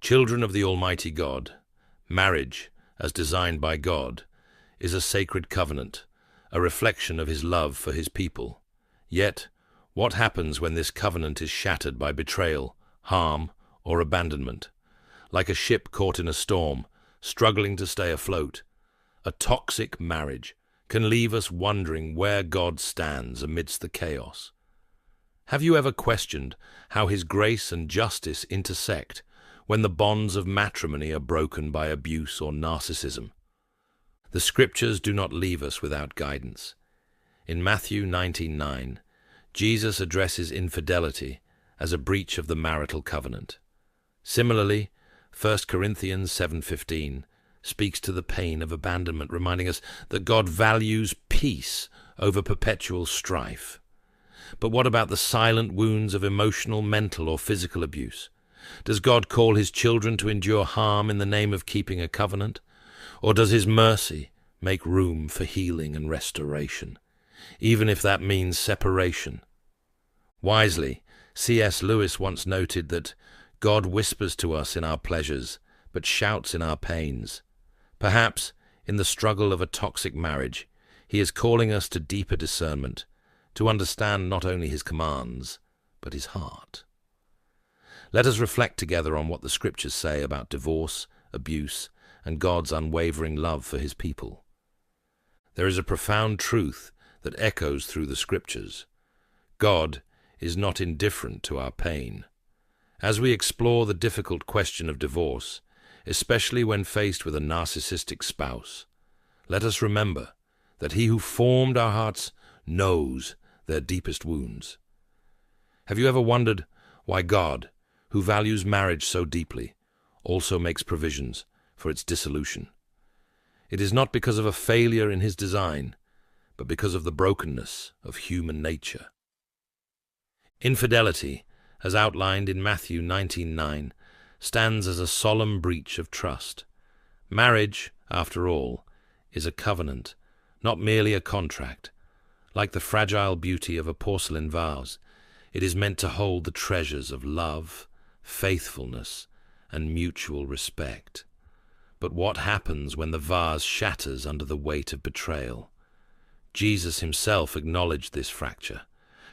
Children of the Almighty God, marriage, as designed by God, is a sacred covenant, a reflection of His love for His people. Yet, what happens when this covenant is shattered by betrayal, harm, or abandonment? Like a ship caught in a storm, struggling to stay afloat, a toxic marriage can leave us wondering where God stands amidst the chaos. Have you ever questioned how His grace and justice intersect when the bonds of matrimony are broken by abuse or narcissism? The Scriptures do not leave us without guidance. In Matthew 19:9, Jesus addresses infidelity as a breach of the marital covenant. Similarly, 1 Corinthians 7:15 speaks to the pain of abandonment, reminding us that God values peace over perpetual strife. But what about the silent wounds of emotional, mental, or physical abuse? Does God call His children to endure harm in the name of keeping a covenant? Or does His mercy make room for healing and restoration, even if that means separation? Wisely, C.S. Lewis once noted that God whispers to us in our pleasures, but shouts in our pains. Perhaps, in the struggle of a toxic marriage, He is calling us to deeper discernment, to understand not only His commands, but His heart. Let us reflect together on what the Scriptures say about divorce, abuse, and God's unwavering love for His people. There is a profound truth that echoes through the Scriptures. God is not indifferent to our pain. As we explore the difficult question of divorce, especially when faced with a narcissistic spouse, let us remember that He who formed our hearts knows their deepest wounds. Have you ever wondered why God, who values marriage so deeply, also makes provisions for its dissolution? It is not because of a failure in His design, but because of the brokenness of human nature. Infidelity, as outlined in Matthew 19:9, stands as a solemn breach of trust. Marriage, after all, is a covenant, not merely a contract. Like the fragile beauty of a porcelain vase, it is meant to hold the treasures of love, faithfulness, and mutual respect. But what happens when the vase shatters under the weight of betrayal? Jesus Himself acknowledged this fracture,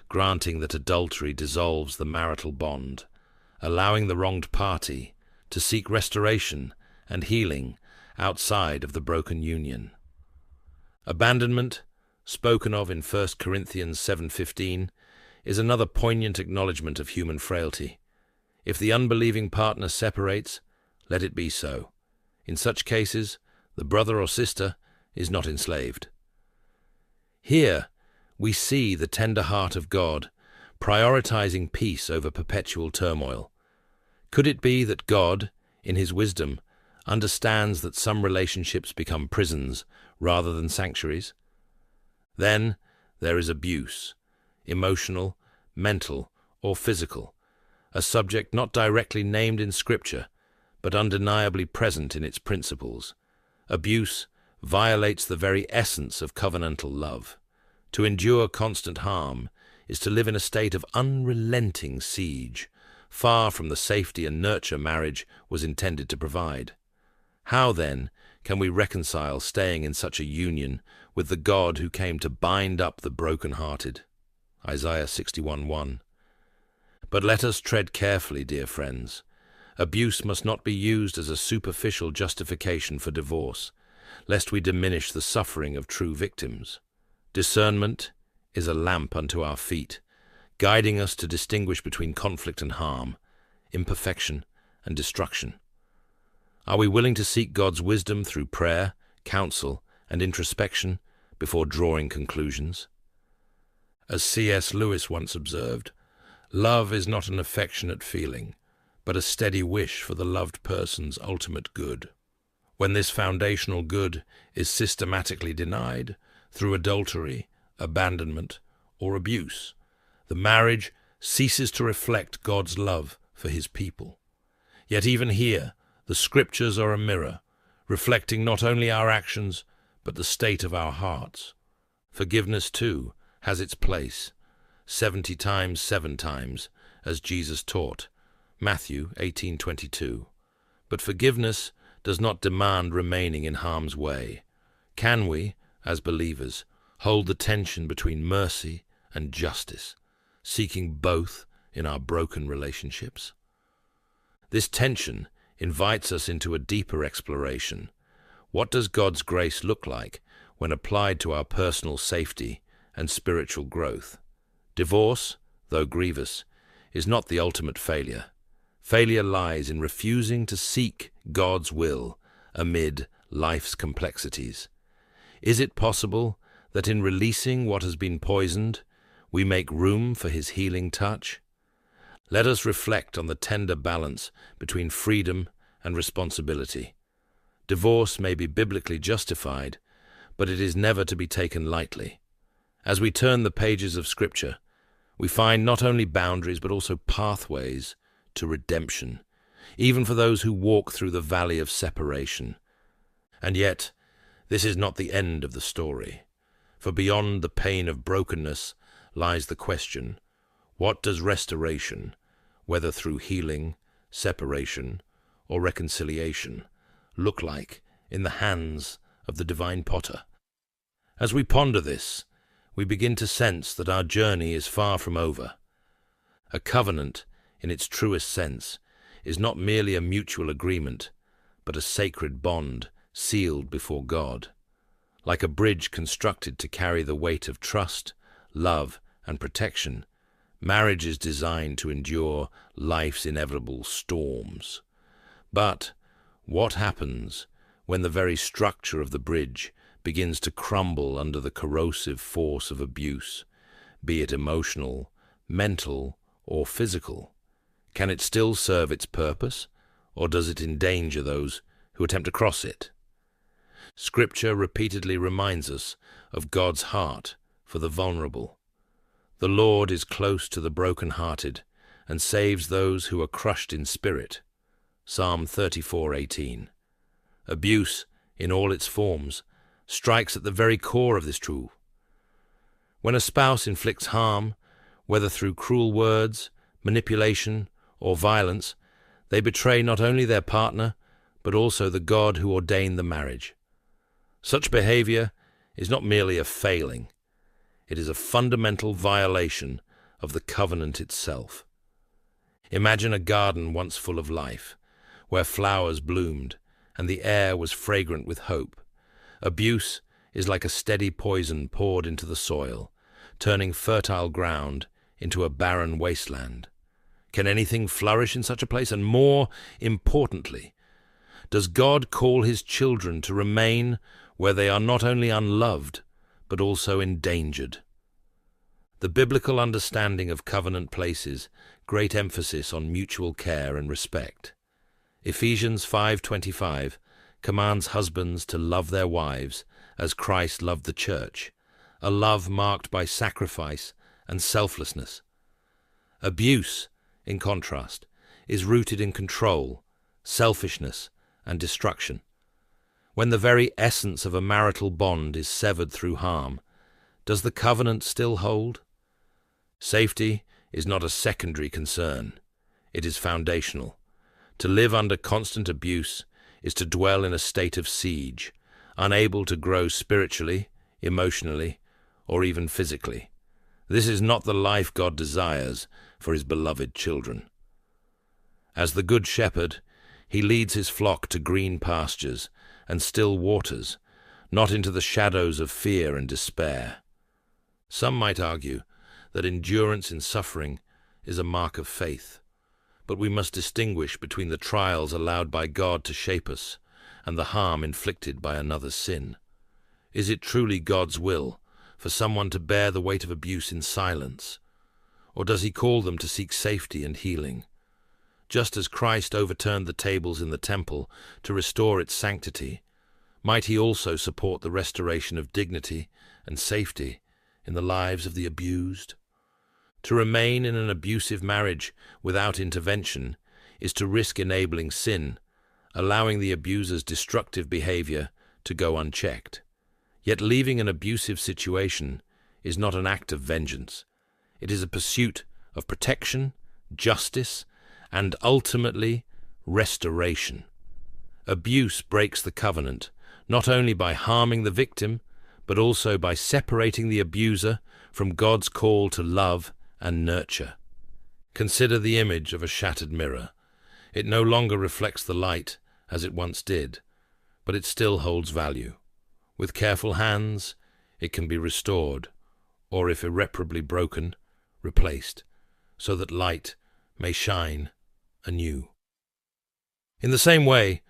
granting that adultery dissolves the marital bond, allowing the wronged party to seek restoration and healing outside of the broken union. Abandonment, spoken of in 1 Corinthians 7:15, is another poignant acknowledgement of human frailty. If the unbelieving partner separates, let it be so. In such cases, the brother or sister is not enslaved. Here, we see the tender heart of God, prioritizing peace over perpetual turmoil. Could it be that God, in His wisdom, understands that some relationships become prisons rather than sanctuaries? Then there is abuse, emotional, mental, or physical, a subject not directly named in Scripture, but undeniably present in its principles. Abuse violates the very essence of covenantal love. To endure constant harm is to live in a state of unrelenting siege, far from the safety and nurture marriage was intended to provide. How, then, can we reconcile staying in such a union with the God who came to bind up the broken-hearted? Isaiah 61:1. But let us tread carefully, dear friends. Abuse must not be used as a superficial justification for divorce, lest we diminish the suffering of true victims. Discernment is a lamp unto our feet, guiding us to distinguish between conflict and harm, imperfection and destruction. Are we willing to seek God's wisdom through prayer, counsel, and introspection before drawing conclusions? As C.S. Lewis once observed, love is not an affectionate feeling, but a steady wish for the loved person's ultimate good. When this foundational good is systematically denied through adultery, abandonment, or abuse, the marriage ceases to reflect God's love for His people. Yet even here, the Scriptures are a mirror, reflecting not only our actions, but the state of our hearts. Forgiveness, too, has its place, 70 times, 7 times, as Jesus taught, Matthew 18:22. But forgiveness does not demand remaining in harm's way. Can we, as believers, hold the tension between mercy and justice, seeking both in our broken relationships? This tension invites us into a deeper exploration. What does God's grace look like when applied to our personal safety and spiritual growth? Divorce, though grievous, is not the ultimate failure. Failure lies in refusing to seek God's will amid life's complexities. Is it possible that in releasing what has been poisoned, we make room for His healing touch? Let us reflect on the tender balance between freedom and responsibility. Divorce may be biblically justified, but it is never to be taken lightly. As we turn the pages of Scripture, we find not only boundaries but also pathways to redemption, even for those who walk through the valley of separation. And yet, this is not the end of the story, for beyond the pain of brokenness lies the question, what does restoration, whether through healing, separation, or reconciliation, look like in the hands of the divine potter? As we ponder this, we begin to sense that our journey is far from over. A covenant, in its truest sense, is not merely a mutual agreement, but a sacred bond sealed before God. Like a bridge constructed to carry the weight of trust, love, and protection, marriage is designed to endure life's inevitable storms. But what happens when the very structure of the bridge begins to crumble under the corrosive force of abuse, be it emotional, mental, or physical? Can it still serve its purpose, or does it endanger those who attempt to cross it? Scripture repeatedly reminds us of God's heart for the vulnerable. The Lord is close to the broken-hearted and saves those who are crushed in spirit. Psalm 34:18. Abuse, in all its forms, strikes at the very core of this truth. When a spouse inflicts harm, whether through cruel words, manipulation, or violence, they betray not only their partner, but also the God who ordained the marriage. Such behavior is not merely a failing, it is a fundamental violation of the covenant itself. Imagine a garden once full of life, where flowers bloomed and the air was fragrant with hope. Abuse is like a steady poison poured into the soil, turning fertile ground into a barren wasteland. Can anything flourish in such a place? And more importantly, does God call His children to remain where they are not only unloved, but also endangered? The biblical understanding of covenant places great emphasis on mutual care and respect. Ephesians 5:25 commands husbands to love their wives as Christ loved the church, a love marked by sacrifice and selflessness. Abuse, in contrast, is rooted in control, selfishness, and destruction. When the very essence of a marital bond is severed through harm, does the covenant still hold? Safety is not a secondary concern. It is foundational. To live under constant abuse is to dwell in a state of siege, unable to grow spiritually, emotionally, or even physically. This is not the life God desires for His beloved children. As the Good Shepherd, He leads His flock to green pastures and still waters, not into the shadows of fear and despair. Some might argue that endurance in suffering is a mark of faith, but we must distinguish between the trials allowed by God to shape us and the harm inflicted by another's sin. Is it truly God's will for someone to bear the weight of abuse in silence, or does He call them to seek safety and healing? Just as Christ overturned the tables in the temple to restore its sanctity, might He also support the restoration of dignity and safety in the lives of the abused? To remain in an abusive marriage without intervention is to risk enabling sin, allowing the abuser's destructive behavior to go unchecked. Yet leaving an abusive situation is not an act of vengeance. It is a pursuit of protection, justice, and ultimately restoration. Abuse breaks the covenant, not only by harming the victim, but also by separating the abuser from God's call to love and nurture. Consider the image of a shattered mirror. It no longer reflects the light as it once did, but it still holds value. With careful hands, it can be restored, or if irreparably broken, replaced, so that light may shine anew. In the same way,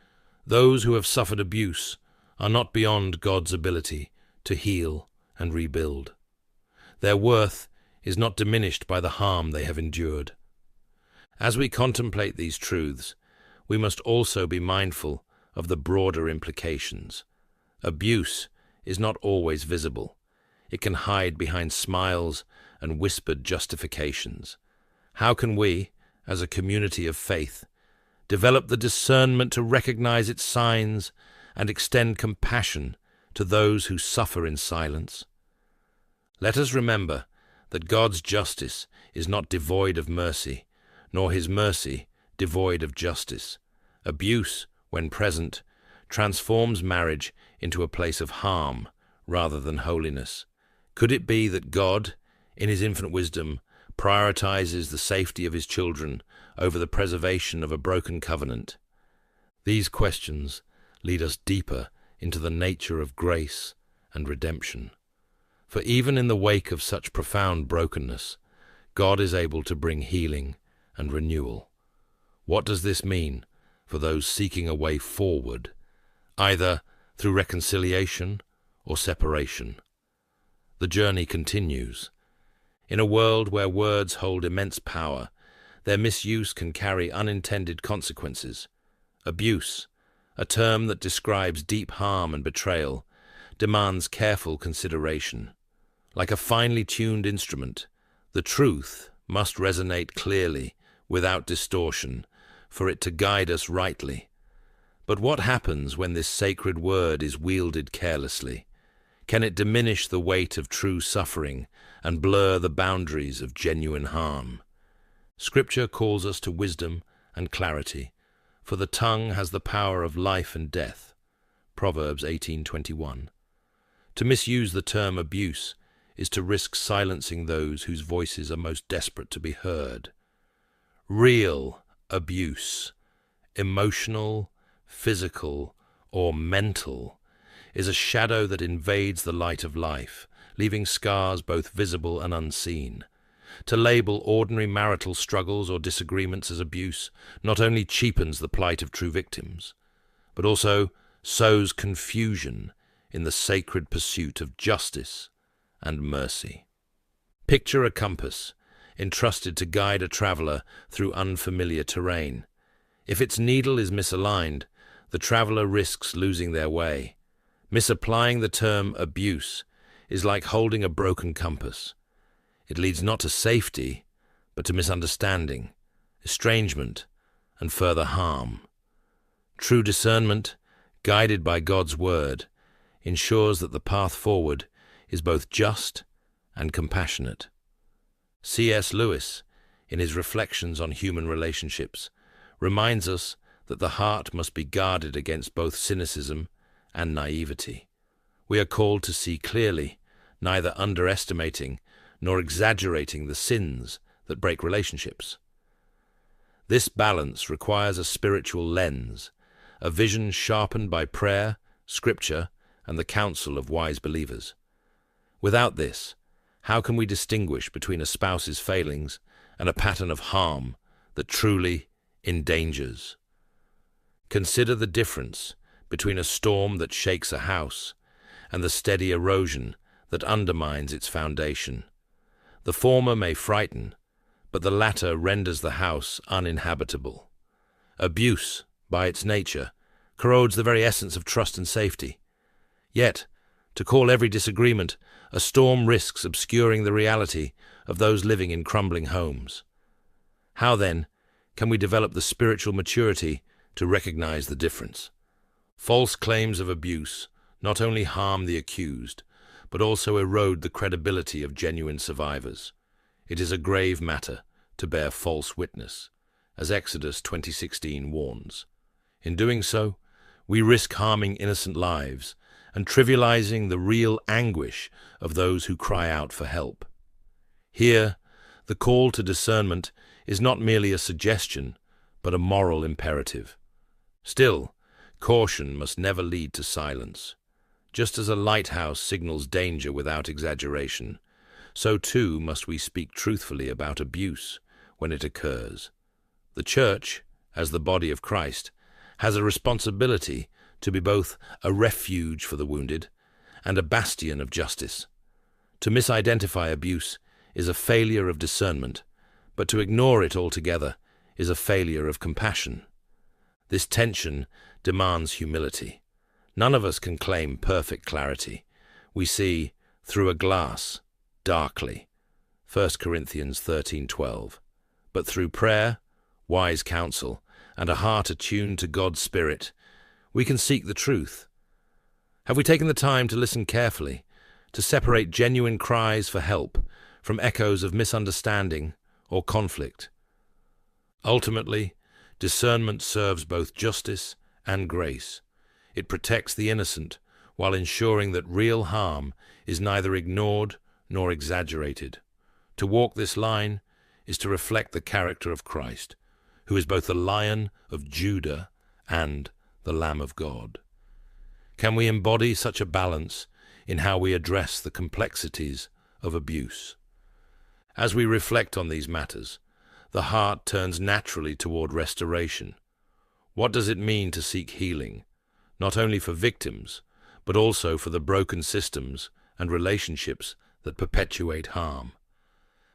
those who have suffered abuse are not beyond God's ability to heal and rebuild. Their worth is not diminished by the harm they have endured. As we contemplate these truths, we must also be mindful of the broader implications. Abuse is not always visible. It can hide behind smiles and whispered justifications. How can we, as a community of faith, develop the discernment to recognize its signs and extend compassion to those who suffer in silence? Let us remember that God's justice is not devoid of mercy, nor his mercy devoid of justice. Abuse, when present, transforms marriage into a place of harm rather than holiness. Could it be that God, in his infinite wisdom, prioritizes the safety of his children over the preservation of a broken covenant? These questions lead us deeper into the nature of grace and redemption. For even in the wake of such profound brokenness, God is able to bring healing and renewal. What does this mean for those seeking a way forward, either through reconciliation or separation? The journey continues. In a world where words hold immense power, their misuse can carry unintended consequences. Abuse, a term that describes deep harm and betrayal, demands careful consideration. Like a finely tuned instrument, the truth must resonate clearly, without distortion, for it to guide us rightly. But what happens when this sacred word is wielded carelessly? Can it diminish the weight of true suffering and blur the boundaries of genuine harm? Scripture calls us to wisdom and clarity, for the tongue has the power of life and death. Proverbs 18:21. To misuse the term abuse is to risk silencing those whose voices are most desperate to be heard. Real abuse, emotional, physical, or mental, is a shadow that invades the light of life, leaving scars both visible and unseen. To label ordinary marital struggles or disagreements as abuse not only cheapens the plight of true victims, but also sows confusion in the sacred pursuit of justice and mercy. Picture a compass entrusted to guide a traveler through unfamiliar terrain. If its needle is misaligned, the traveler risks losing their way. Misapplying the term abuse is like holding a broken compass. It leads not to safety, but to misunderstanding, estrangement, and further harm. True discernment, guided by God's word, ensures that the path forward is both just and compassionate. C.S. Lewis, in his reflections on human relationships, reminds us that the heart must be guarded against both cynicism and naivety. We are called to see clearly, neither underestimating nor exaggerating the sins that break relationships. This balance requires a spiritual lens, a vision sharpened by prayer, scripture, and the counsel of wise believers. Without this, how can we distinguish between a spouse's failings and a pattern of harm that truly endangers? Consider the difference between a storm that shakes a house and the steady erosion that undermines its foundation. The former may frighten, but the latter renders the house uninhabitable. Abuse, by its nature, corrodes the very essence of trust and safety. Yet, to call every disagreement a storm risks obscuring the reality of those living in crumbling homes. How, then, can we develop the spiritual maturity to recognize the difference? False claims of abuse not only harm the accused, but also erode the credibility of genuine survivors. It is a grave matter to bear false witness, as Exodus 20:16 warns. In doing so, we risk harming innocent lives and trivializing the real anguish of those who cry out for help. Here, the call to discernment is not merely a suggestion, but a moral imperative. Still, caution must never lead to silence. Just as a lighthouse signals danger without exaggeration, so too must we speak truthfully about abuse when it occurs. The Church, as the body of Christ, has a responsibility to be both a refuge for the wounded and a bastion of justice. To misidentify abuse is a failure of discernment, but to ignore it altogether is a failure of compassion. This tension demands humility. None of us can claim perfect clarity. We see through a glass, darkly. 1 Corinthians 13:12. But through prayer, wise counsel, and a heart attuned to God's Spirit, we can seek the truth. Have we taken the time to listen carefully, to separate genuine cries for help from echoes of misunderstanding or conflict? Ultimately, discernment serves both justice and grace. It protects the innocent while ensuring that real harm is neither ignored nor exaggerated. To walk this line is to reflect the character of Christ, who is both the Lion of Judah and the Lamb of God. Can we embody such a balance in how we address the complexities of abuse? As we reflect on these matters, the heart turns naturally toward restoration. What does it mean to seek healing, not only for victims, but also for the broken systems and relationships that perpetuate harm?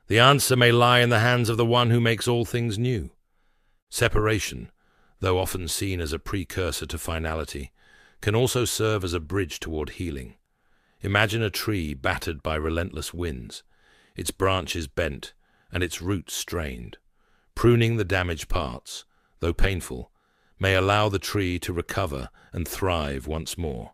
The answer may lie in the hands of the one who makes all things new. Separation, though often seen as a precursor to finality, can also serve as a bridge toward healing. Imagine a tree battered by relentless winds, its branches bent and its roots strained. Pruning the damaged parts, though painful, may allow the tree to recover and thrive once more.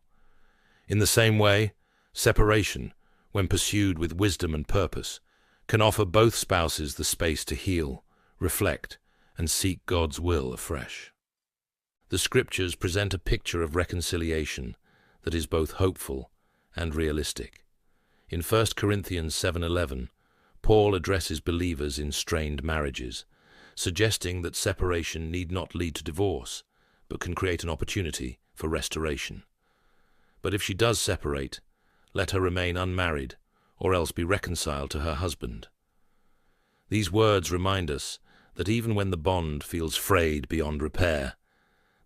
In the same way, separation, when pursued with wisdom and purpose, can offer both spouses the space to heal, reflect, and seek God's will afresh. The Scriptures present a picture of reconciliation that is both hopeful and realistic. In 1 Corinthians 7:11, Paul addresses believers in strained marriages, suggesting that separation need not lead to divorce, but can create an opportunity for restoration. But if she does separate, let her remain unmarried, or else be reconciled to her husband. These words remind us that even when the bond feels frayed beyond repair,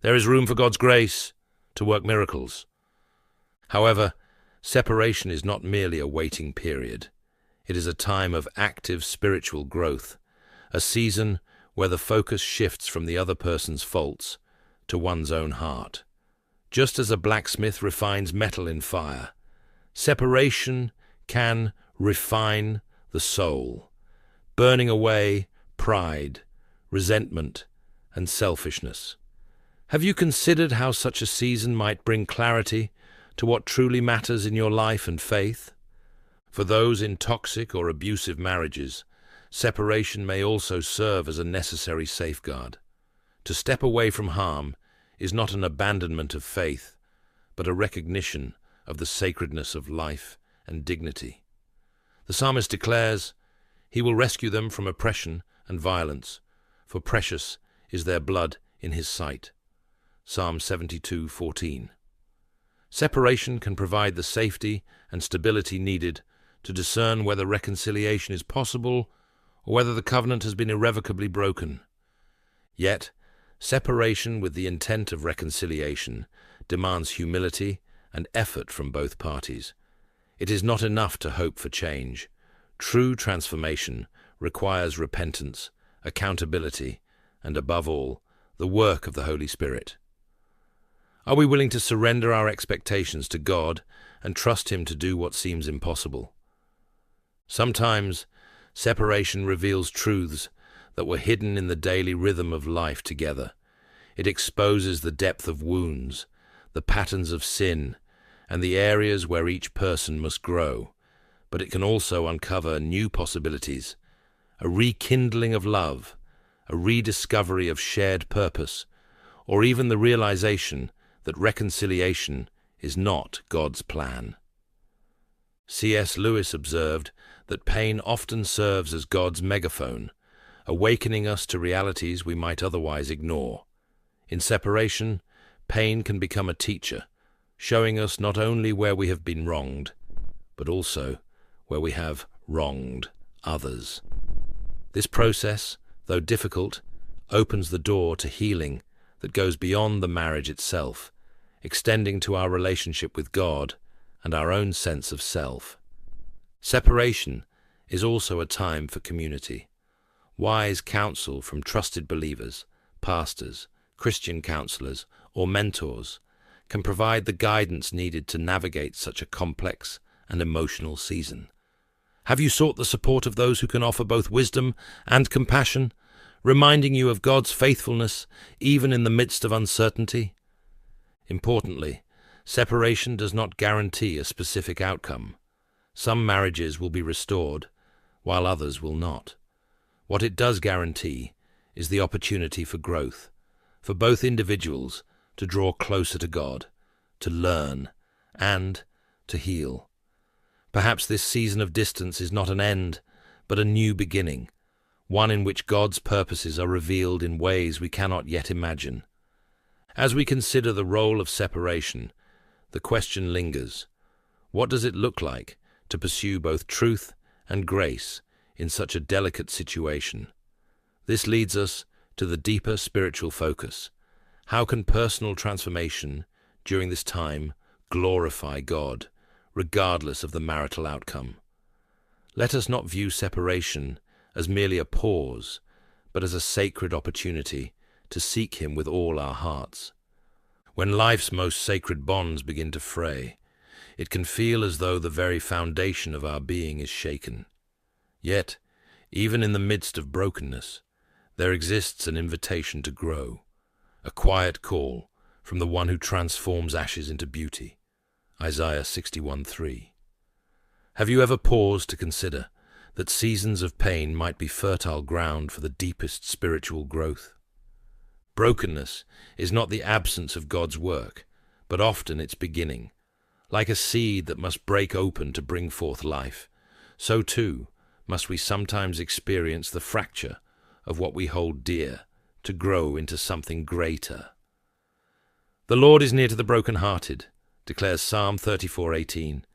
there is room for God's grace to work miracles. However, separation is not merely a waiting period. It is a time of active spiritual growth, a season where the focus shifts from the other person's faults to one's own heart. Just as a blacksmith refines metal in fire, separation can refine the soul, burning away pride, resentment, and selfishness. Have you considered how such a season might bring clarity to what truly matters in your life and faith? For those in toxic or abusive marriages, separation may also serve as a necessary safeguard. To step away from harm is not an abandonment of faith, but a recognition of the sacredness of life and dignity. The psalmist declares, "He will rescue them from oppression and violence, for precious is their blood in his sight." Psalm 72:14. Separation can provide the safety and stability needed to discern whether reconciliation is possible or whether the covenant has been irrevocably broken. Yet, separation with the intent of reconciliation demands humility and effort from both parties. It is not enough to hope for change. True transformation requires repentance, accountability, and above all, the work of the Holy Spirit. Are we willing to surrender our expectations to God and trust Him to do what seems impossible? Sometimes, separation reveals truths that were hidden in the daily rhythm of life together. It exposes the depth of wounds, the patterns of sin, and the areas where each person must grow. But it can also uncover new possibilities, a rekindling of love, a rediscovery of shared purpose, or even the realization that reconciliation is not God's plan. C.S. Lewis observed that pain often serves as God's megaphone, awakening us to realities we might otherwise ignore. In separation, pain can become a teacher, showing us not only where we have been wronged, but also where we have wronged others. This process, though difficult, opens the door to healing that goes beyond the marriage itself, extending to our relationship with God and our own sense of self. Separation is also a time for community. Wise counsel from trusted believers, pastors, Christian counselors, or mentors can provide the guidance needed to navigate such a complex and emotional season. Have you sought the support of those who can offer both wisdom and compassion, reminding you of God's faithfulness even in the midst of uncertainty? Importantly, separation does not guarantee a specific outcome. Some marriages will be restored, while others will not. What it does guarantee is the opportunity for growth, for both individuals to draw closer to God, to learn, and to heal. Perhaps this season of distance is not an end, but a new beginning, one in which God's purposes are revealed in ways we cannot yet imagine. As we consider the role of separation, the question lingers: what does it look like to pursue both truth and grace in such a delicate situation? This leads us to the deeper spiritual focus. How can personal transformation during this time glorify God, regardless of the marital outcome? Let us not view separation as merely a pause, but as a sacred opportunity to seek Him with all our hearts. When life's most sacred bonds begin to fray, it can feel as though the very foundation of our being is shaken. Yet, even in the midst of brokenness, there exists an invitation to grow, a quiet call from the one who transforms ashes into beauty. Isaiah 61:3. Have you ever paused to consider that seasons of pain might be fertile ground for the deepest spiritual growth? Brokenness is not the absence of God's work, but often its beginning. Like a seed that must break open to bring forth life, so too must we sometimes experience the fracture of what we hold dear to grow into something greater. The Lord is near to the broken-hearted, declares Psalm 34:18,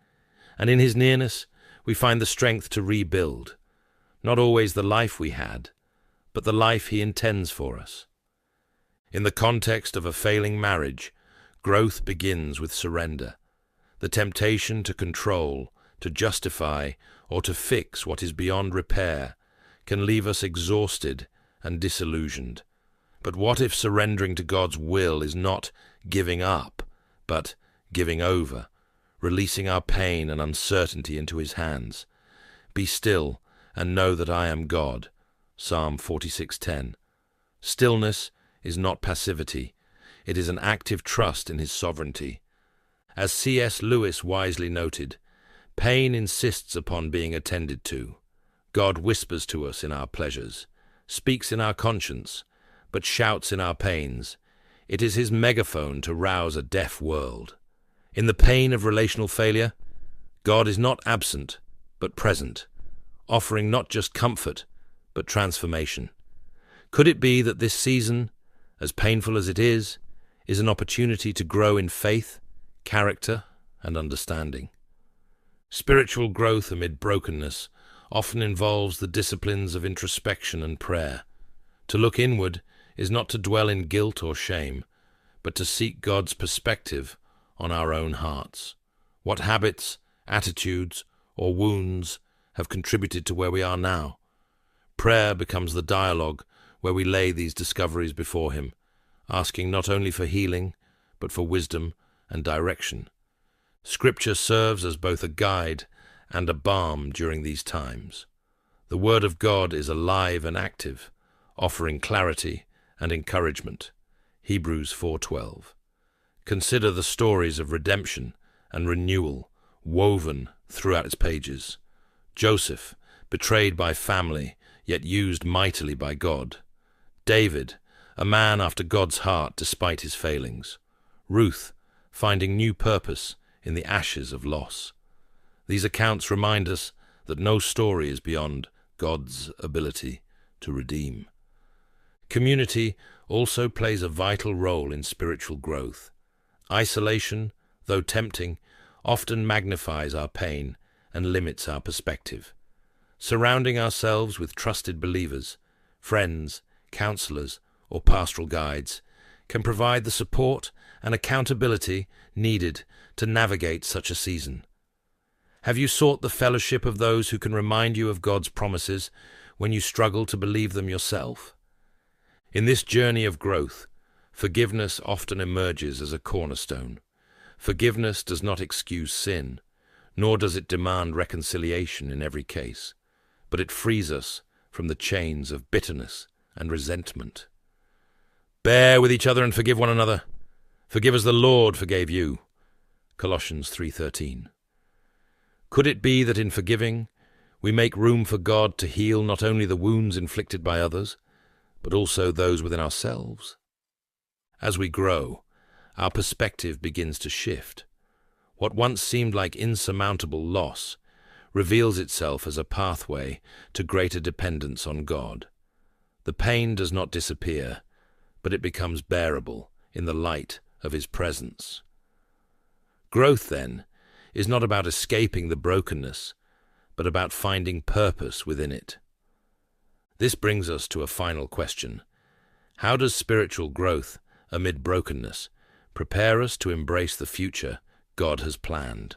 and in His nearness we find the strength to rebuild, not always the life we had, but the life He intends for us. In the context of a failing marriage, growth begins with surrender. The temptation to control, to justify, or to fix what is beyond repair can leave us exhausted and disillusioned. But what if surrendering to God's will is not giving up, but giving over, releasing our pain and uncertainty into His hands? Be still and know that I am God. Psalm 46:10. Stillness is not passivity. It is an active trust in His sovereignty. As C.S. Lewis wisely noted, pain insists upon being attended to. God whispers to us in our pleasures, speaks in our conscience, but shouts in our pains. It is His megaphone to rouse a deaf world. In the pain of relational failure, God is not absent, but present, offering not just comfort, but transformation. Could it be that this season, as painful as it is an opportunity to grow in faith, character, and understanding? Spiritual growth amid brokenness often involves the disciplines of introspection and prayer. To look inward is not to dwell in guilt or shame, but to seek God's perspective on our own hearts. What habits, attitudes, or wounds have contributed to where we are now? Prayer becomes the dialogue where we lay these discoveries before Him, asking not only for healing, but for wisdom and direction. Scripture serves as both a guide and a balm during these times. The Word of God is alive and active, offering clarity and encouragement. Hebrews 4:12. Consider the stories of redemption and renewal woven throughout its pages. Joseph, betrayed by family, yet used mightily by God. David, a man after God's heart despite his failings. Ruth finding new purpose in the ashes of loss. These accounts remind us that no story is beyond God's ability to redeem. Community also plays a vital role in spiritual growth. Isolation, though tempting, often magnifies our pain and limits our perspective. Surrounding ourselves with trusted believers, friends, counselors, or pastoral guides can provide the support and accountability needed to navigate such a season. Have you sought the fellowship of those who can remind you of God's promises when you struggle to believe them yourself? In this journey of growth, forgiveness often emerges as a cornerstone. Forgiveness does not excuse sin, nor does it demand reconciliation in every case, but it frees us from the chains of bitterness and resentment. Bear with each other and forgive one another. Forgive as the Lord forgave you. Colossians 3:13. Could it be that in forgiving, we make room for God to heal not only the wounds inflicted by others, but also those within ourselves? As we grow, our perspective begins to shift. What once seemed like insurmountable loss reveals itself as a pathway to greater dependence on God. The pain does not disappear, but it becomes bearable in the light of His presence. Growth, then, is not about escaping the brokenness, but about finding purpose within it. This brings us to a final question. How does spiritual growth amid brokenness prepare us to embrace the future God has planned?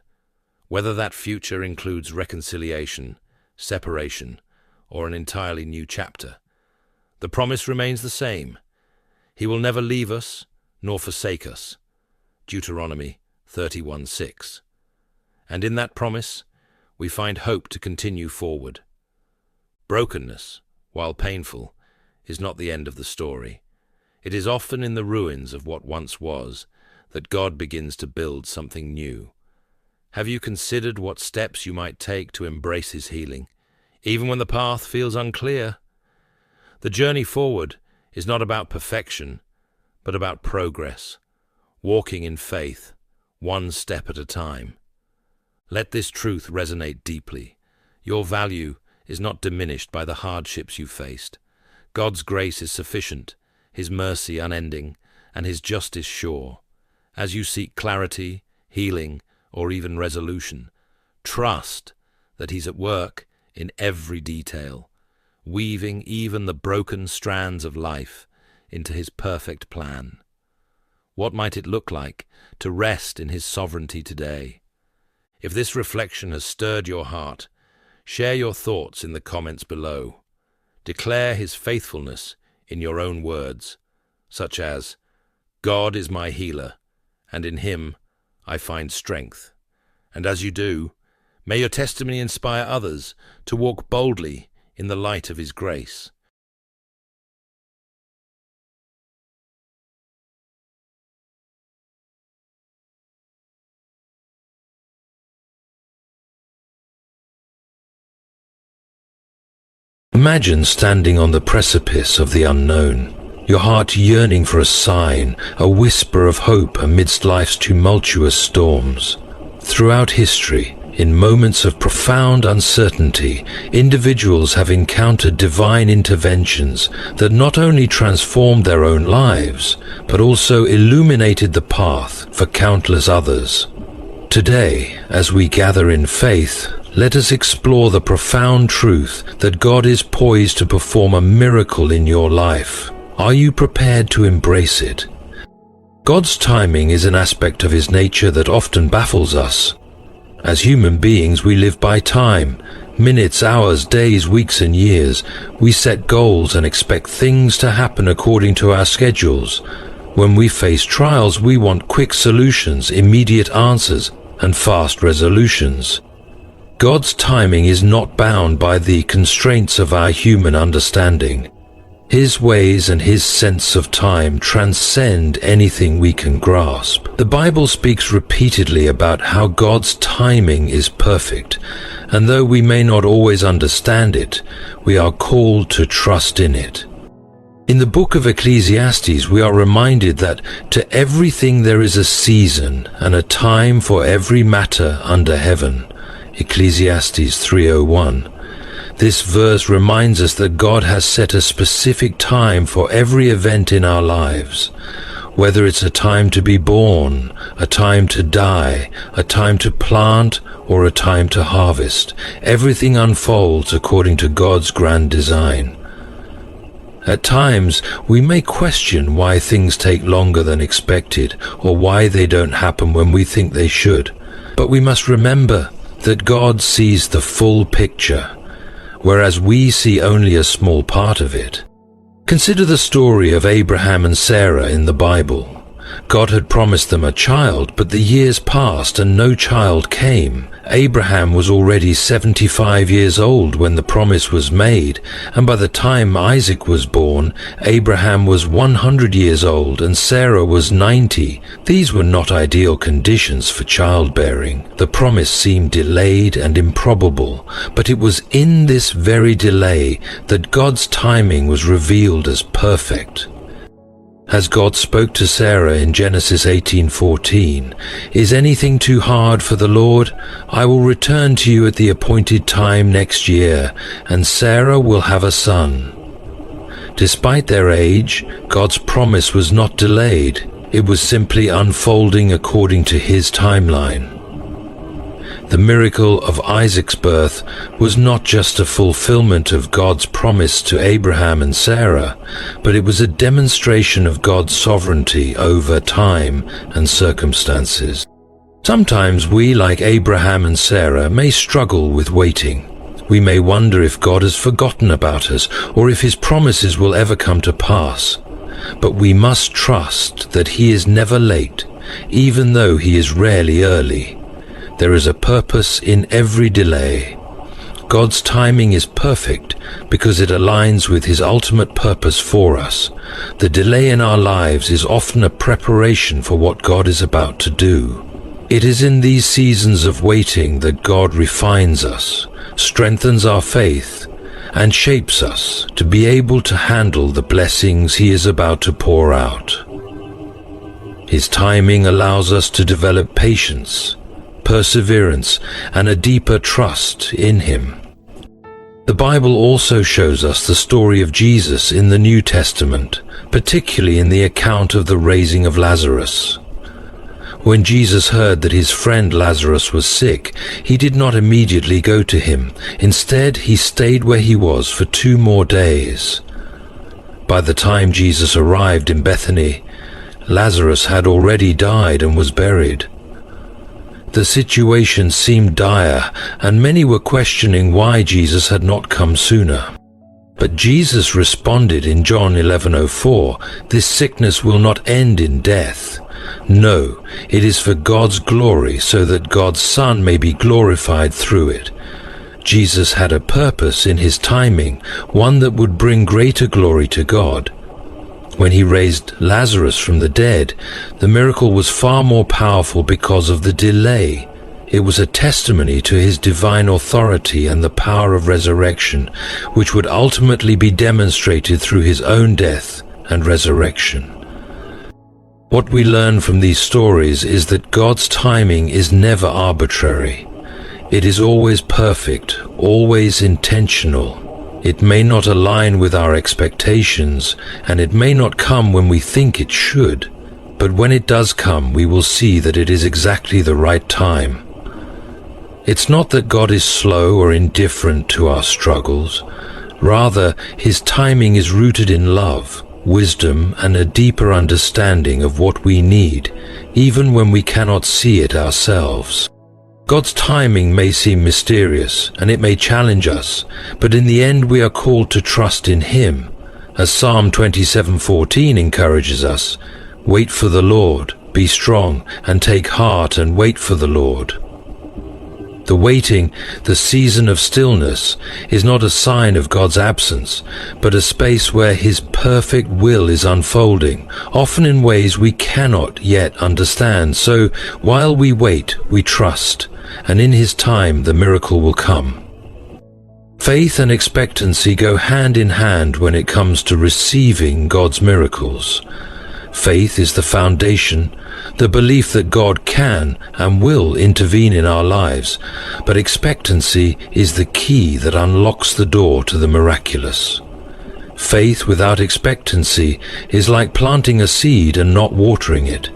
Whether that future includes reconciliation, separation, or an entirely new chapter, the promise remains the same. He will never leave us nor forsake us. Deuteronomy 31:6. And in that promise, we find hope to continue forward. Brokenness, while painful, is not the end of the story. It is often in the ruins of what once was that God begins to build something new. Have you considered what steps you might take to embrace His healing, even when the path feels unclear? The journey forward is not about perfection, but about progress, walking in faith, one step at a time. Let this truth resonate deeply. Your value is not diminished by the hardships you faced. God's grace is sufficient, His mercy unending, and His justice sure. As you seek clarity, healing, or even resolution, trust that He's at work in every detail, weaving even the broken strands of life into His perfect plan. What might it look like to rest in His sovereignty today? If this reflection has stirred your heart, share your thoughts in the comments below. Declare His faithfulness in your own words, such as, "God is my healer, and in Him I find strength." And as you do, may your testimony inspire others to walk boldly in the light of His grace. Imagine standing on the precipice of the unknown, your heart yearning for a sign, a whisper of hope amidst life's tumultuous storms. Throughout history, in moments of profound uncertainty, individuals have encountered divine interventions that not only transformed their own lives, but also illuminated the path for countless others. Today, as we gather in faith, let us explore the profound truth that God is poised to perform a miracle in your life. Are you prepared to embrace it? God's timing is an aspect of His nature that often baffles us. As human beings, we live by time. Minutes, hours, days, weeks, and years. We set goals and expect things to happen according to our schedules. When we face trials, we want quick solutions, immediate answers, and fast resolutions. God's timing is not bound by the constraints of our human understanding. His ways and His sense of time transcend anything we can grasp. The Bible speaks repeatedly about how God's timing is perfect, and though we may not always understand it, we are called to trust in it. In the book of Ecclesiastes, we are reminded that to everything there is a season and a time for every matter under heaven. Ecclesiastes 3:01. This verse reminds us that God has set a specific time for every event in our lives. Whether it's a time to be born, a time to die, a time to plant, or a time to harvest, everything unfolds according to God's grand design. At times, we may question why things take longer than expected, or why they don't happen when we think they should. But we must remember that God sees the full picture, whereas we see only a small part of it. Consider the story of Abraham and Sarah in the Bible. God had promised them a child, but the years passed and no child came. Abraham was already 75 years old when the promise was made, and by the time Isaac was born, Abraham was 100 years old and Sarah was 90. These were not ideal conditions for childbearing. The promise seemed delayed and improbable, but it was in this very delay that God's timing was revealed as perfect. As God spoke to Sarah in Genesis 18:14, "Is anything too hard for the Lord? I will return to you at the appointed time next year, and Sarah will have a son." Despite their age, God's promise was not delayed. It was simply unfolding according to His timeline. The miracle of Isaac's birth was not just a fulfillment of God's promise to Abraham and Sarah, but it was a demonstration of God's sovereignty over time and circumstances. Sometimes we, like Abraham and Sarah, may struggle with waiting. We may wonder if God has forgotten about us, or if His promises will ever come to pass. But we must trust that He is never late, even though He is rarely early. There is a purpose in every delay. God's timing is perfect because it aligns with His ultimate purpose for us. The delay in our lives is often a preparation for what God is about to do. It is in these seasons of waiting that God refines us, strengthens our faith, and shapes us to be able to handle the blessings He is about to pour out. His timing allows us to develop patience, perseverance, and a deeper trust in Him. The Bible also shows us the story of Jesus in the New Testament, particularly in the account of the raising of Lazarus. When Jesus heard that his friend Lazarus was sick, He did not immediately go to him. Instead, He stayed where he was for 2 more days. By the time Jesus arrived in Bethany, Lazarus had already died and was buried. The situation seemed dire, and many were questioning why Jesus had not come sooner. But Jesus responded in John 11:04, "This sickness will not end in death. No, it is for God's glory, so that God's Son may be glorified through it." Jesus had a purpose in His timing, one that would bring greater glory to God. When He raised Lazarus from the dead, the miracle was far more powerful because of the delay. It was a testimony to His divine authority and the power of resurrection, which would ultimately be demonstrated through His own death and resurrection. What we learn from these stories is that God's timing is never arbitrary. It is always perfect, always intentional. It may not align with our expectations, and it may not come when we think it should, but when it does come, we will see that it is exactly the right time. It's not that God is slow or indifferent to our struggles. Rather, His timing is rooted in love, wisdom, and a deeper understanding of what we need, even when we cannot see it ourselves. God's timing may seem mysterious, and it may challenge us, but in the end we are called to trust in Him. As Psalm 27:14 encourages us, "Wait for the Lord, be strong, and take heart and wait for the Lord." The waiting, the season of stillness, is not a sign of God's absence, but a space where His perfect will is unfolding, often in ways we cannot yet understand. So while we wait, we trust, and in His time the miracle will come. Faith and expectancy go hand in hand when it comes to receiving God's miracles. Faith is the foundation, the belief that God can and will intervene in our lives, but expectancy is the key that unlocks the door to the miraculous. Faith without expectancy is like planting a seed and not watering it,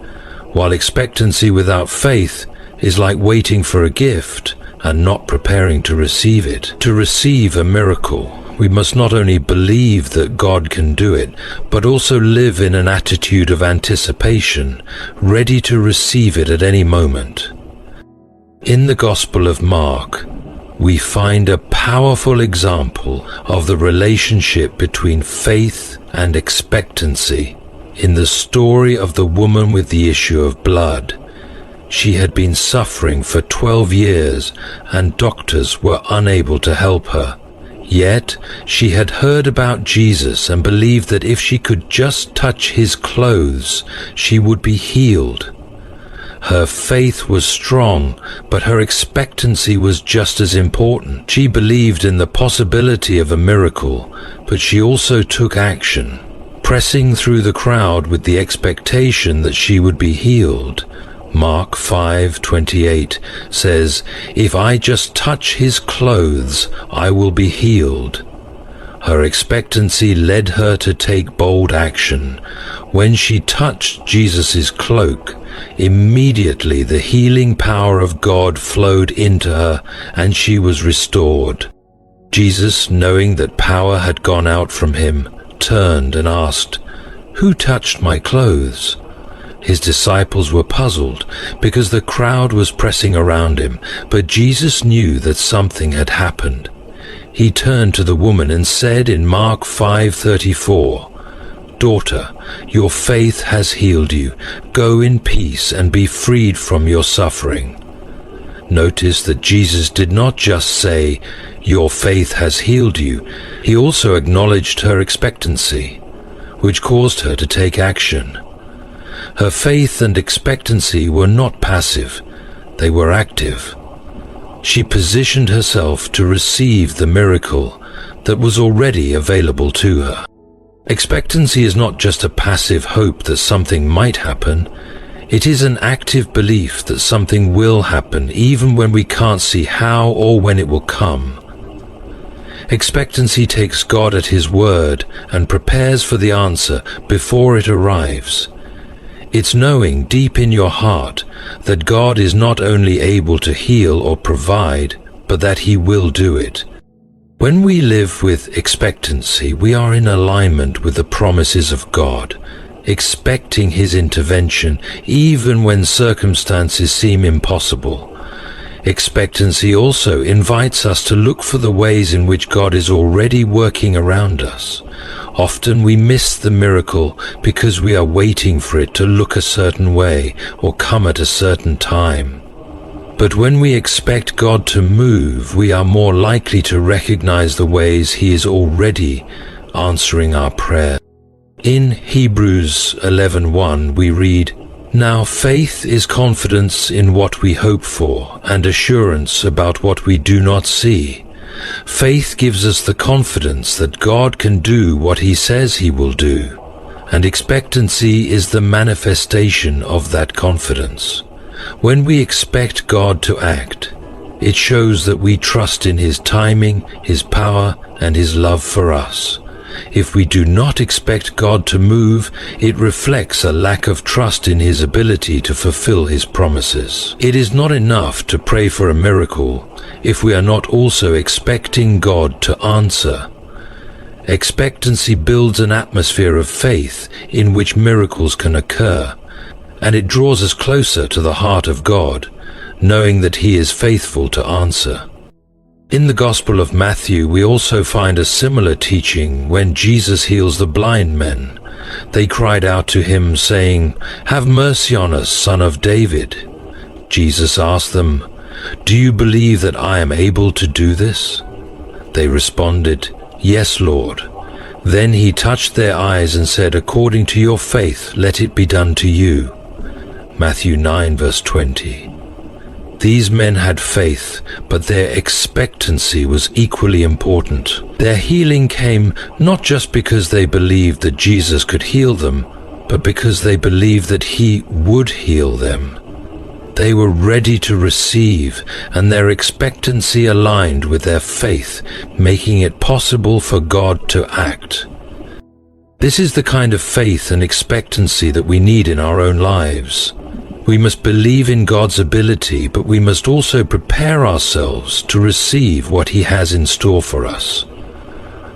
while expectancy without faith is like waiting for a gift and not preparing to receive it. To receive a miracle, we must not only believe that God can do it, but also live in an attitude of anticipation, ready to receive it at any moment. In the Gospel of Mark, we find a powerful example of the relationship between faith and expectancy in the story of the woman with the issue of blood. She had been suffering for 12 years, and doctors were unable to help her. Yet, she had heard about Jesus and believed that if she could just touch his clothes, she would be healed. Her faith was strong, but her expectancy was just as important. She believed in the possibility of a miracle, but she also took action, pressing through the crowd with the expectation that she would be healed. Mark 5:28 says, "If I just touch his clothes, I will be healed." Her expectancy led her to take bold action. When she touched Jesus' cloak, immediately the healing power of God flowed into her, and she was restored. Jesus, knowing that power had gone out from him, turned and asked, "Who touched my clothes?" His disciples were puzzled because the crowd was pressing around him, but Jesus knew that something had happened. He turned to the woman and said in Mark 5:34, "Daughter, your faith has healed you. Go in peace and be freed from your suffering." Notice that Jesus did not just say, "Your faith has healed you." He also acknowledged her expectancy, which caused her to take action. Her faith and expectancy were not passive, they were active. She positioned herself to receive the miracle that was already available to her. Expectancy is not just a passive hope that something might happen. It is an active belief that something will happen even when we can't see how or when it will come. Expectancy takes God at his word and prepares for the answer before it arrives. It's knowing deep in your heart that God is not only able to heal or provide, but that he will do it. When we live with expectancy, we are in alignment with the promises of God, expecting his intervention even when circumstances seem impossible. Expectancy also invites us to look for the ways in which God is already working around us. Often we miss the miracle because we are waiting for it to look a certain way or come at a certain time. But when we expect God to move, we are more likely to recognize the ways he is already answering our prayer. In Hebrews 11:1 we read, "Now faith is confidence in what we hope for and assurance about what we do not see." Faith gives us the confidence that God can do what he says he will do, and expectancy is the manifestation of that confidence. When we expect God to act, it shows that we trust in his timing, his power, and his love for us. If we do not expect God to move, it reflects a lack of trust in his ability to fulfill his promises. It is not enough to pray for a miracle if we are not also expecting God to answer. Expectancy builds an atmosphere of faith in which miracles can occur, and it draws us closer to the heart of God, knowing that he is faithful to answer. In the Gospel of Matthew, we also find a similar teaching when Jesus heals the blind men. They cried out to him, saying, "Have mercy on us, Son of David." Jesus asked them, "Do you believe that I am able to do this?" They responded, "Yes, Lord." Then he touched their eyes and said, "According to your faith, let it be done to you." Matthew 9 verse 20. These men had faith, but their expectancy was equally important. Their healing came not just because they believed that Jesus could heal them, but because they believed that He would heal them. They were ready to receive, and their expectancy aligned with their faith, making it possible for God to act. This is the kind of faith and expectancy that we need in our own lives. We must believe in God's ability, but we must also prepare ourselves to receive what He has in store for us.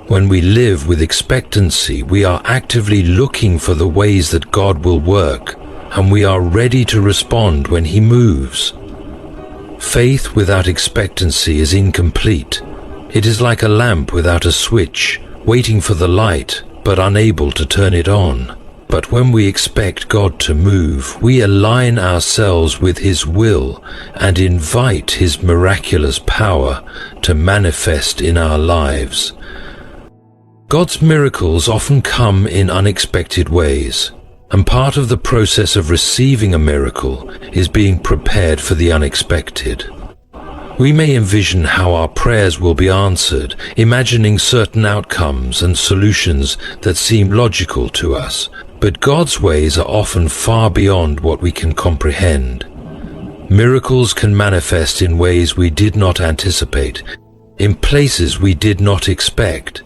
When we live with expectancy, we are actively looking for the ways that God will work, and we are ready to respond when He moves. Faith without expectancy is incomplete. It is like a lamp without a switch, waiting for the light, but unable to turn it on. But when we expect God to move, we align ourselves with His will and invite His miraculous power to manifest in our lives. God's miracles often come in unexpected ways, and part of the process of receiving a miracle is being prepared for the unexpected. We may envision how our prayers will be answered, imagining certain outcomes and solutions that seem logical to us, but God's ways are often far beyond what we can comprehend. Miracles can manifest in ways we did not anticipate, in places we did not expect,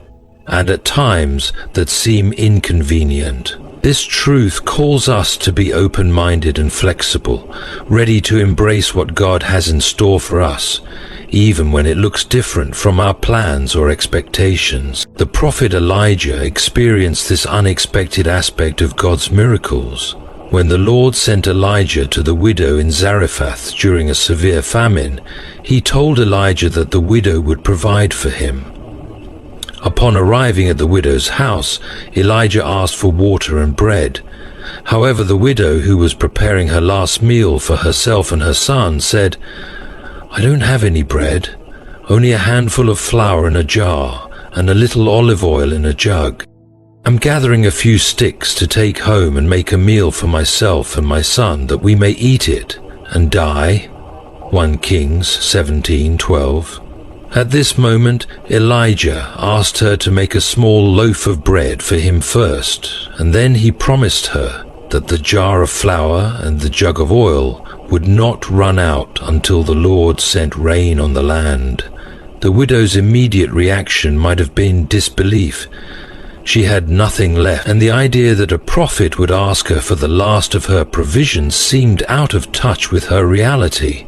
and at times that seem inconvenient. This truth calls us to be open-minded and flexible, ready to embrace what God has in store for us, even when it looks different from our plans or expectations. The prophet Elijah experienced this unexpected aspect of God's miracles. When the Lord sent Elijah to the widow in Zarephath during a severe famine, He told Elijah that the widow would provide for him. Upon arriving at the widow's house, Elijah asked for water and bread. However, the widow, who was preparing her last meal for herself and her son, said, "I don't have any bread, only a handful of flour in a jar and a little olive oil in a jug. I'm gathering a few sticks to take home and make a meal for myself and my son, that we may eat it and die." 1 Kings 17:12. At this moment, Elijah asked her to make a small loaf of bread for him first, and then he promised her that the jar of flour and the jug of oil would not run out until the Lord sent rain on the land. The widow's immediate reaction might have been disbelief. She had nothing left, and the idea that a prophet would ask her for the last of her provisions seemed out of touch with her reality.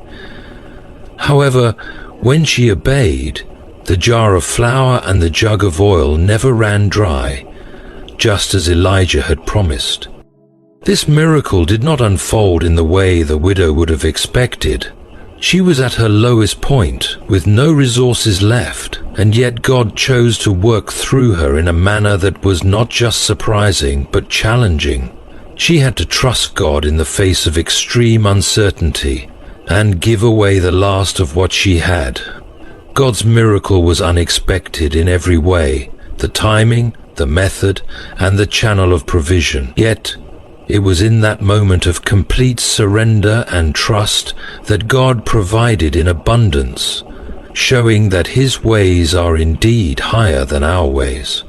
However, when she obeyed, the jar of flour and the jug of oil never ran dry, just as Elijah had promised. This miracle did not unfold in the way the widow would have expected. She was at her lowest point, with no resources left, and yet God chose to work through her in a manner that was not just surprising, but challenging. She had to trust God in the face of extreme uncertainty, and give away the last of what she had. God's miracle was unexpected in every way, the timing, the method, and the channel of provision. Yet, it was in that moment of complete surrender and trust that God provided in abundance, showing that His ways are indeed higher than our ways.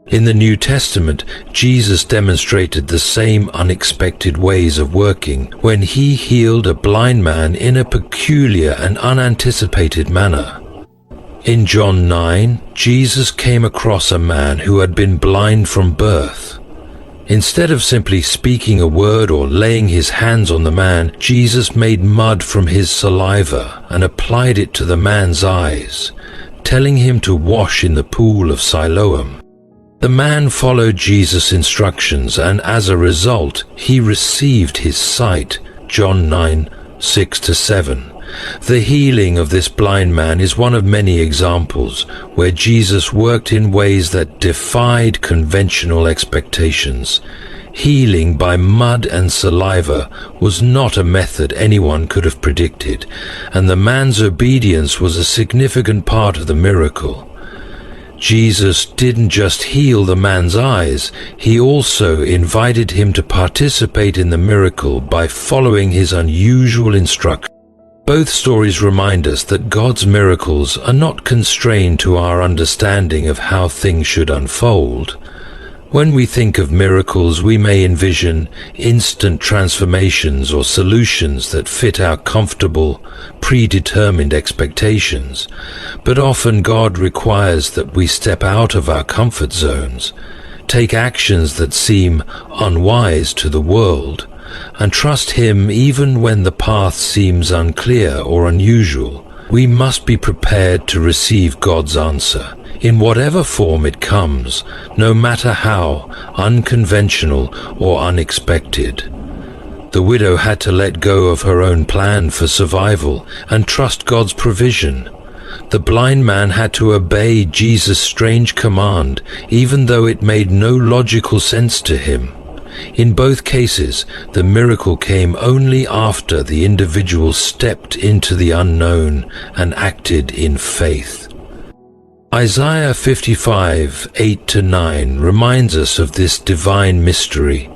In the New Testament, Jesus demonstrated the same unexpected ways of working when He healed a blind man in a peculiar and unanticipated manner. In John 9, Jesus came across a man who had been blind from birth. Instead of simply speaking a word or laying His hands on the man, Jesus made mud from his saliva and applied it to the man's eyes, telling him to wash in the pool of Siloam. The man followed Jesus' instructions, and as a result, he received his sight. John 9:6-7. The healing of this blind man is one of many examples where Jesus worked in ways that defied conventional expectations. Healing by mud and saliva was not a method anyone could have predicted, and the man's obedience was a significant part of the miracle. Jesus didn't just heal the man's eyes, He also invited him to participate in the miracle by following His unusual instructions. Both stories remind us that God's miracles are not constrained to our understanding of how things should unfold. When we think of miracles, we may envision instant transformations or solutions that fit our comfortable, predetermined expectations. But often God requires that we step out of our comfort zones, take actions that seem unwise to the world, and trust Him even when the path seems unclear or unusual. We must be prepared to receive God's answer, in whatever form it comes, no matter how unconventional or unexpected. The widow had to let go of her own plan for survival and trust God's provision. The blind man had to obey Jesus' strange command, even though it made no logical sense to him. In both cases, the miracle came only after the individual stepped into the unknown and acted in faith. Isaiah 55:8-9 reminds us of this divine mystery.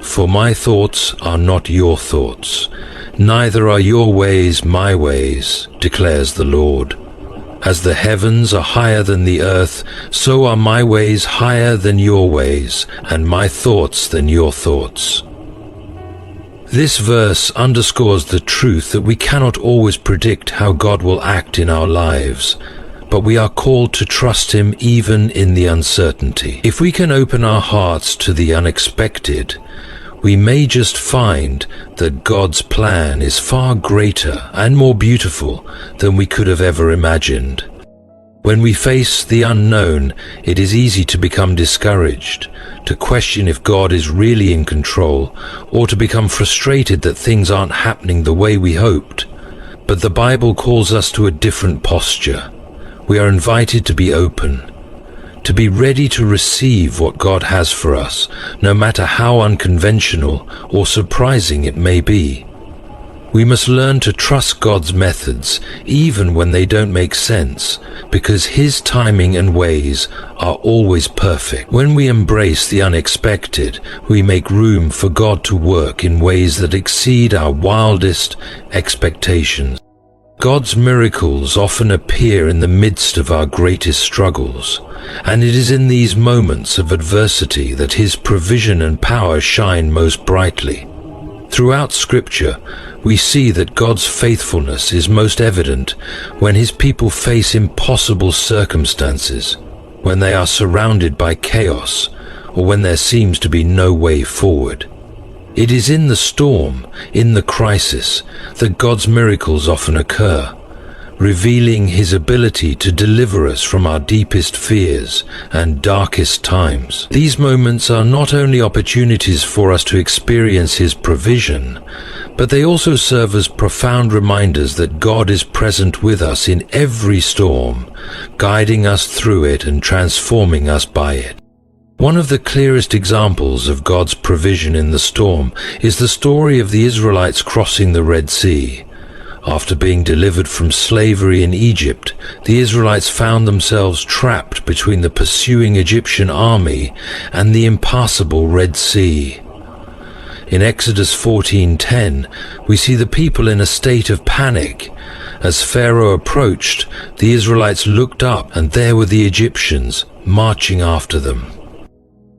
For my thoughts are not your thoughts, neither are your ways my ways, declares the Lord. As the heavens are higher than the earth, so are my ways higher than your ways, and my thoughts than your thoughts. This verse underscores the truth that we cannot always predict how God will act in our lives, but we are called to trust Him even in the uncertainty. If we can open our hearts to the unexpected, we may just find that God's plan is far greater and more beautiful than we could have ever imagined. When we face the unknown, it is easy to become discouraged, to question if God is really in control, or to become frustrated that things aren't happening the way we hoped. But the Bible calls us to a different posture. We are invited to be open, to be ready to receive what God has for us, no matter how unconventional or surprising it may be. We must learn to trust God's methods, even when they don't make sense, because His timing and ways are always perfect. When we embrace the unexpected, we make room for God to work in ways that exceed our wildest expectations. God's miracles often appear in the midst of our greatest struggles, and it is in these moments of adversity that His provision and power shine most brightly. Throughout Scripture, we see that God's faithfulness is most evident when His people face impossible circumstances, when they are surrounded by chaos, or when there seems to be no way forward. It is in the storm, in the crisis, that God's miracles often occur, revealing His ability to deliver us from our deepest fears and darkest times. These moments are not only opportunities for us to experience His provision, but they also serve as profound reminders that God is present with us in every storm, guiding us through it and transforming us by it. One of the clearest examples of God's provision in the storm is the story of the Israelites crossing the Red Sea. After being delivered from slavery in Egypt, the Israelites found themselves trapped between the pursuing Egyptian army and the impassable Red Sea. In Exodus 14:10, we see the people in a state of panic. As Pharaoh approached, the Israelites looked up, and there were the Egyptians marching after them.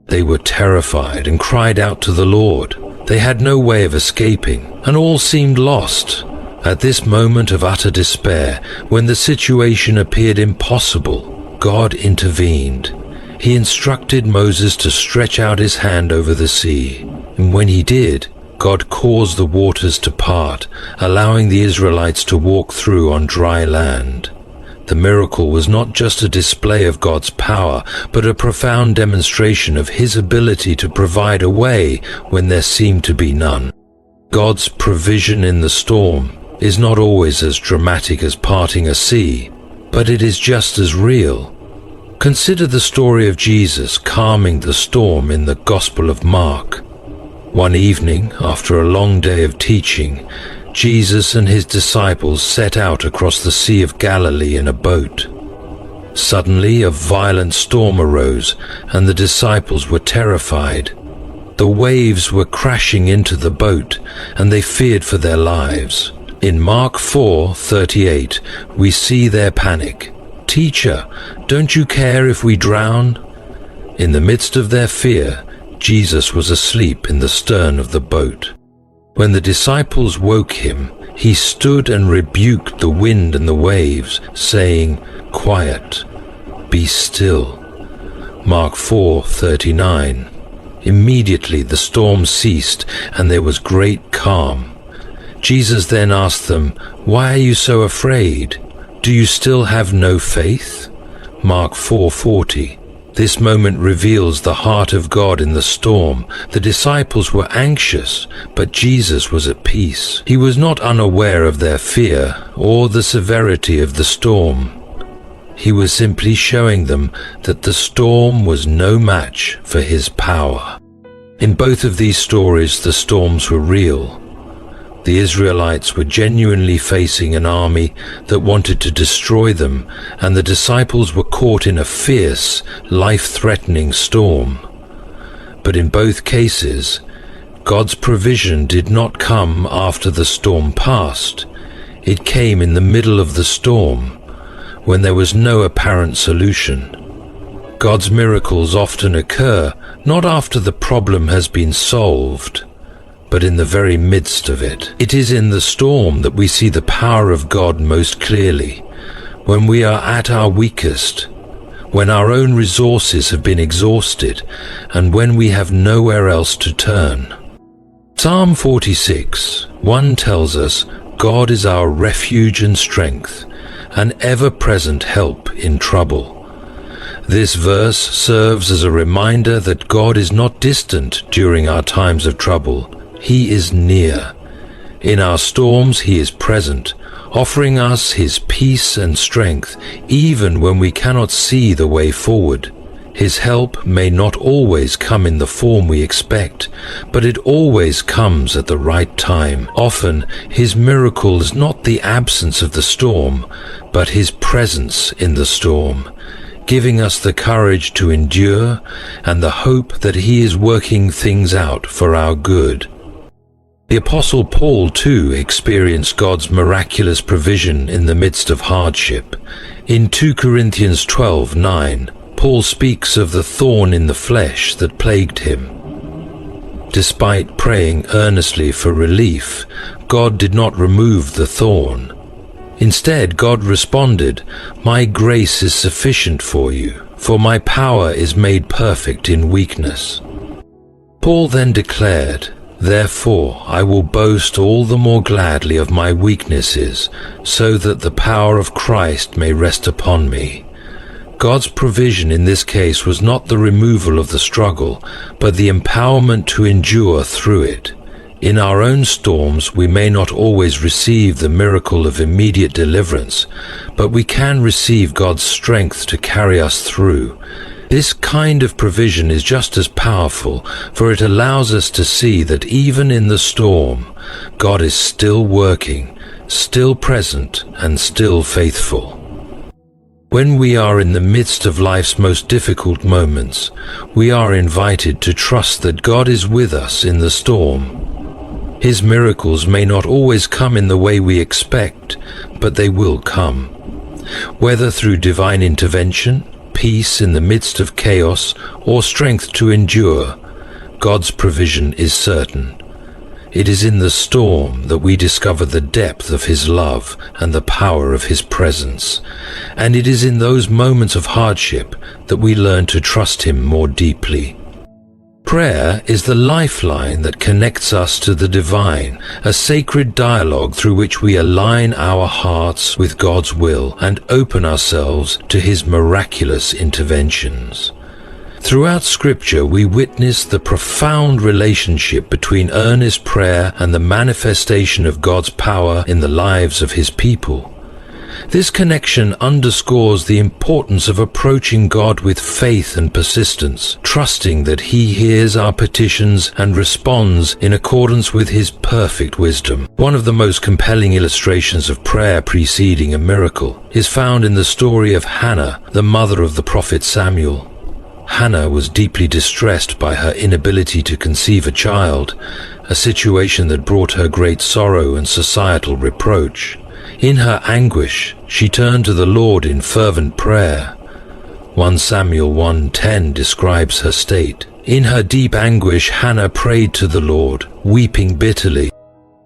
They were terrified and cried out to the Lord. They had no way of escaping, and all seemed lost. At this moment of utter despair, when the situation appeared impossible, God intervened. He instructed Moses to stretch out his hand over the sea, and when he did, God caused the waters to part, allowing the Israelites to walk through on dry land. The miracle was not just a display of God's power, but a profound demonstration of His ability to provide a way when there seemed to be none. God's provision in the storm is not always as dramatic as parting a sea, but it is just as real. Consider the story of Jesus calming the storm in the Gospel of Mark. One evening, after a long day of teaching, Jesus and His disciples set out across the Sea of Galilee in a boat. Suddenly, a violent storm arose, and the disciples were terrified. The waves were crashing into the boat, and they feared for their lives. In Mark 4:38, we see their panic. "Teacher, don't you care if we drown?" In the midst of their fear, Jesus was asleep in the stern of the boat. When the disciples woke him, he stood and rebuked the wind and the waves, saying, "Quiet, be still." Mark 4:39. Immediately the storm ceased, and there was great calm. Jesus then asked them, "Why are you so afraid? Do you still have no faith?" Mark 4:40. This moment reveals the heart of God in the storm. The disciples were anxious, but Jesus was at peace. He was not unaware of their fear or the severity of the storm. He was simply showing them that the storm was no match for his power. In both of these stories, the storms were real. The Israelites were genuinely facing an army that wanted to destroy them, and the disciples were caught in a fierce, life-threatening storm. But in both cases, God's provision did not come after the storm passed. It came in the middle of the storm, when there was no apparent solution. God's miracles often occur not after the problem has been solved, but in the very midst of it. It is in the storm that we see the power of God most clearly, when we are at our weakest, when our own resources have been exhausted, and when we have nowhere else to turn. Psalm 46:1 tells us, "God is our refuge and strength, an ever-present help in trouble." This verse serves as a reminder that God is not distant during our times of trouble. He is near. In our storms, he is present, offering us his peace and strength, even when we cannot see the way forward. His help may not always come in the form we expect, but it always comes at the right time. Often, his miracle is not the absence of the storm, but his presence in the storm, giving us the courage to endure and the hope that he is working things out for our good. The Apostle Paul, too, experienced God's miraculous provision in the midst of hardship. In 2 Corinthians 12:9, Paul speaks of the thorn in the flesh that plagued him. Despite praying earnestly for relief, God did not remove the thorn. Instead, God responded, "My grace is sufficient for you, for my power is made perfect in weakness." Paul then declared, "Therefore I will boast all the more gladly of my weaknesses, so that the power of Christ may rest upon me." God's provision in this case was not the removal of the struggle, but the empowerment to endure through it. In our own storms, we may not always receive the miracle of immediate deliverance, but we can receive God's strength to carry us through. This kind of provision is just as powerful, for it allows us to see that even in the storm, God is still working, still present, and still faithful. When we are in the midst of life's most difficult moments, we are invited to trust that God is with us in the storm. His miracles may not always come in the way we expect, but they will come. Whether through divine intervention, peace in the midst of chaos, or strength to endure, God's provision is certain. It is in the storm that we discover the depth of his love and the power of his presence. And it is in those moments of hardship that we learn to trust him more deeply. Prayer is the lifeline that connects us to the divine, a sacred dialogue through which we align our hearts with God's will and open ourselves to his miraculous interventions. Throughout Scripture, we witness the profound relationship between earnest prayer and the manifestation of God's power in the lives of his people. This connection underscores the importance of approaching God with faith and persistence, trusting that he hears our petitions and responds in accordance with his perfect wisdom. One of the most compelling illustrations of prayer preceding a miracle is found in the story of Hannah, the mother of the prophet Samuel. Hannah was deeply distressed by her inability to conceive a child, a situation that brought her great sorrow and societal reproach. In her anguish, she turned to the Lord in fervent prayer. 1 Samuel 1:10 describes her state. In her deep anguish, Hannah prayed to the Lord, weeping bitterly.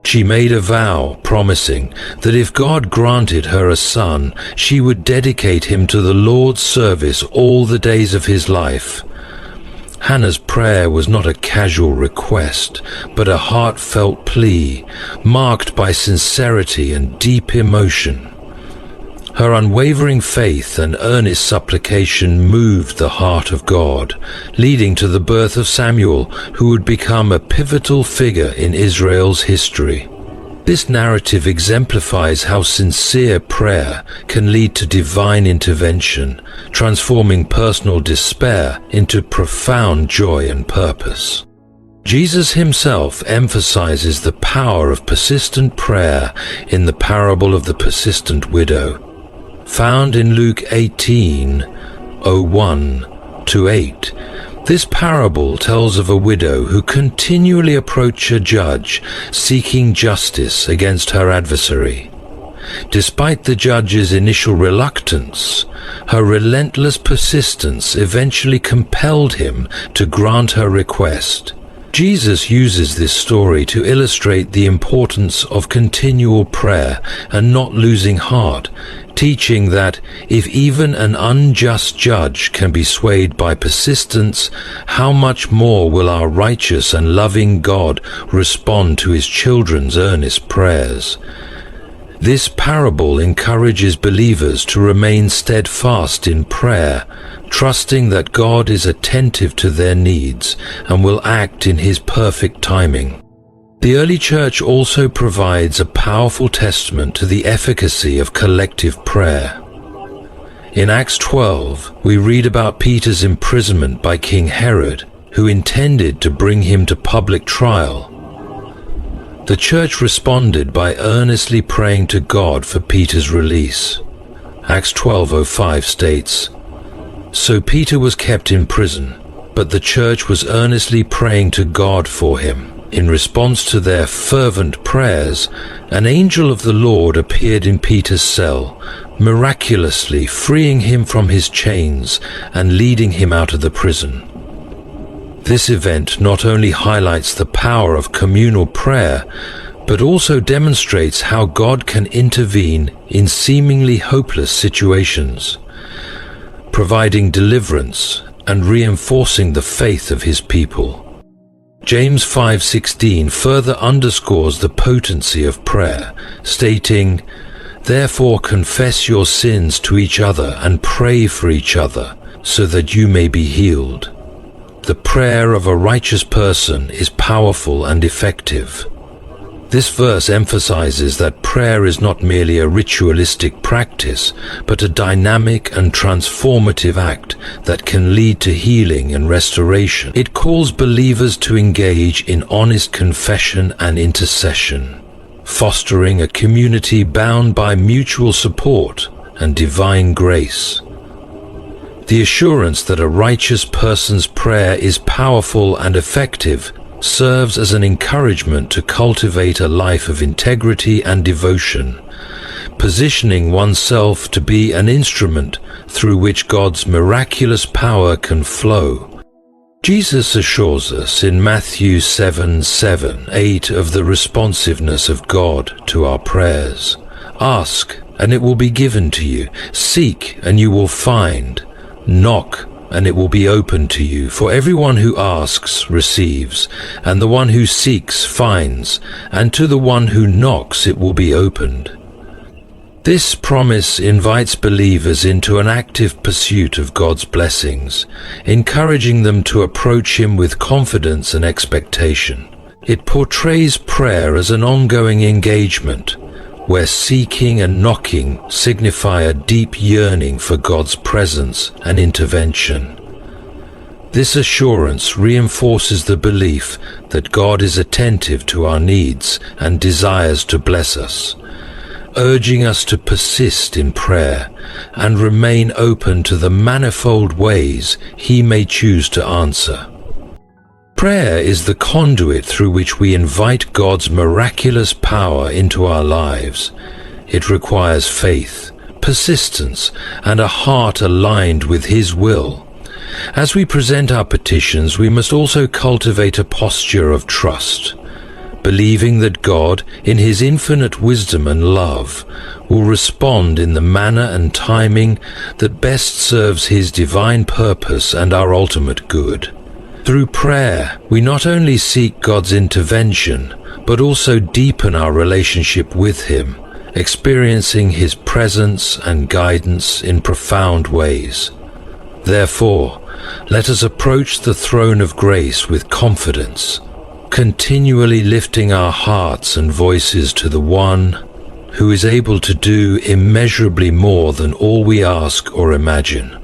She made a vow, promising that if God granted her a son, she would dedicate him to the Lord's service all the days of his life. Hannah's prayer was not a casual request, but a heartfelt plea, marked by sincerity and deep emotion. Her unwavering faith and earnest supplication moved the heart of God, leading to the birth of Samuel, who would become a pivotal figure in Israel's history. This narrative exemplifies how sincere prayer can lead to divine intervention, transforming personal despair into profound joy and purpose. Jesus himself emphasizes the power of persistent prayer in the parable of the persistent widow, found in Luke 18:1-8. This parable tells of a widow who continually approached a judge, seeking justice against her adversary. Despite the judge's initial reluctance, her relentless persistence eventually compelled him to grant her request. Jesus uses this story to illustrate the importance of continual prayer and not losing heart, teaching that if even an unjust judge can be swayed by persistence, how much more will our righteous and loving God respond to his children's earnest prayers? This parable encourages believers to remain steadfast in prayer, trusting that God is attentive to their needs and will act in his perfect timing. The early church also provides a powerful testament to the efficacy of collective prayer. In Acts 12, we read about Peter's imprisonment by King Herod, who intended to bring him to public trial. The church responded by earnestly praying to God for Peter's release. Acts 12:05 states, "So Peter was kept in prison, but the church was earnestly praying to God for him. In response to their fervent prayers, an angel of the Lord appeared in Peter's cell, miraculously freeing him from his chains and leading him out of the prison." This event not only highlights the power of communal prayer, but also demonstrates how God can intervene in seemingly hopeless situations, providing deliverance and reinforcing the faith of his people. James 5:16 further underscores the potency of prayer, stating, "Therefore confess your sins to each other and pray for each other, so that you may be healed." The prayer of a righteous person is powerful and effective. This verse emphasizes that prayer is not merely a ritualistic practice, but a dynamic and transformative act that can lead to healing and restoration. It calls believers to engage in honest confession and intercession, fostering a community bound by mutual support and divine grace. The assurance that a righteous person's prayer is powerful and effective serves as an encouragement to cultivate a life of integrity and devotion, positioning oneself to be an instrument through which God's miraculous power can flow. Jesus assures us in Matthew 7:7-8 of the responsiveness of God to our prayers. "Ask, and it will be given to you. Seek, and you will find. Knock, and it will be opened to you. For everyone who asks receives, and the one who seeks finds, and to the one who knocks it will be opened." This promise invites believers into an active pursuit of God's blessings, encouraging them to approach Him with confidence and expectation. It portrays prayer as an ongoing engagement, where seeking and knocking signify a deep yearning for God's presence and intervention. This assurance reinforces the belief that God is attentive to our needs and desires to bless us, urging us to persist in prayer and remain open to the manifold ways He may choose to answer. Prayer is the conduit through which we invite God's miraculous power into our lives. It requires faith, persistence, and a heart aligned with His will. As we present our petitions, we must also cultivate a posture of trust, believing that God, in His infinite wisdom and love, will respond in the manner and timing that best serves His divine purpose and our ultimate good. Through prayer, we not only seek God's intervention, but also deepen our relationship with Him, experiencing His presence and guidance in profound ways. Therefore, let us approach the throne of grace with confidence, continually lifting our hearts and voices to the One who is able to do immeasurably more than all we ask or imagine.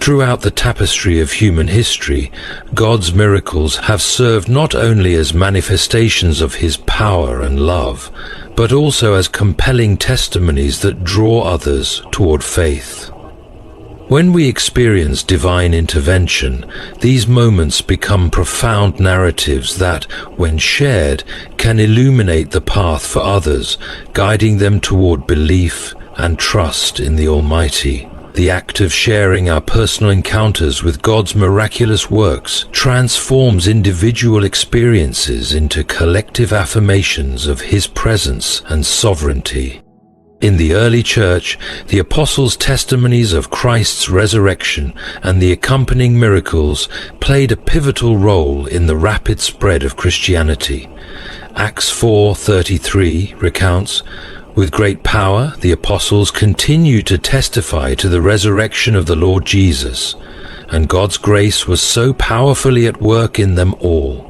Throughout the tapestry of human history, God's miracles have served not only as manifestations of His power and love, but also as compelling testimonies that draw others toward faith. When we experience divine intervention, these moments become profound narratives that, when shared, can illuminate the path for others, guiding them toward belief and trust in the Almighty. The act of sharing our personal encounters with God's miraculous works transforms individual experiences into collective affirmations of His presence and sovereignty. In the early church, the apostles' testimonies of Christ's resurrection and the accompanying miracles played a pivotal role in the rapid spread of Christianity. Acts 4:33 recounts, "With great power, the apostles continued to testify to the resurrection of the Lord Jesus, and God's grace was so powerfully at work in them all."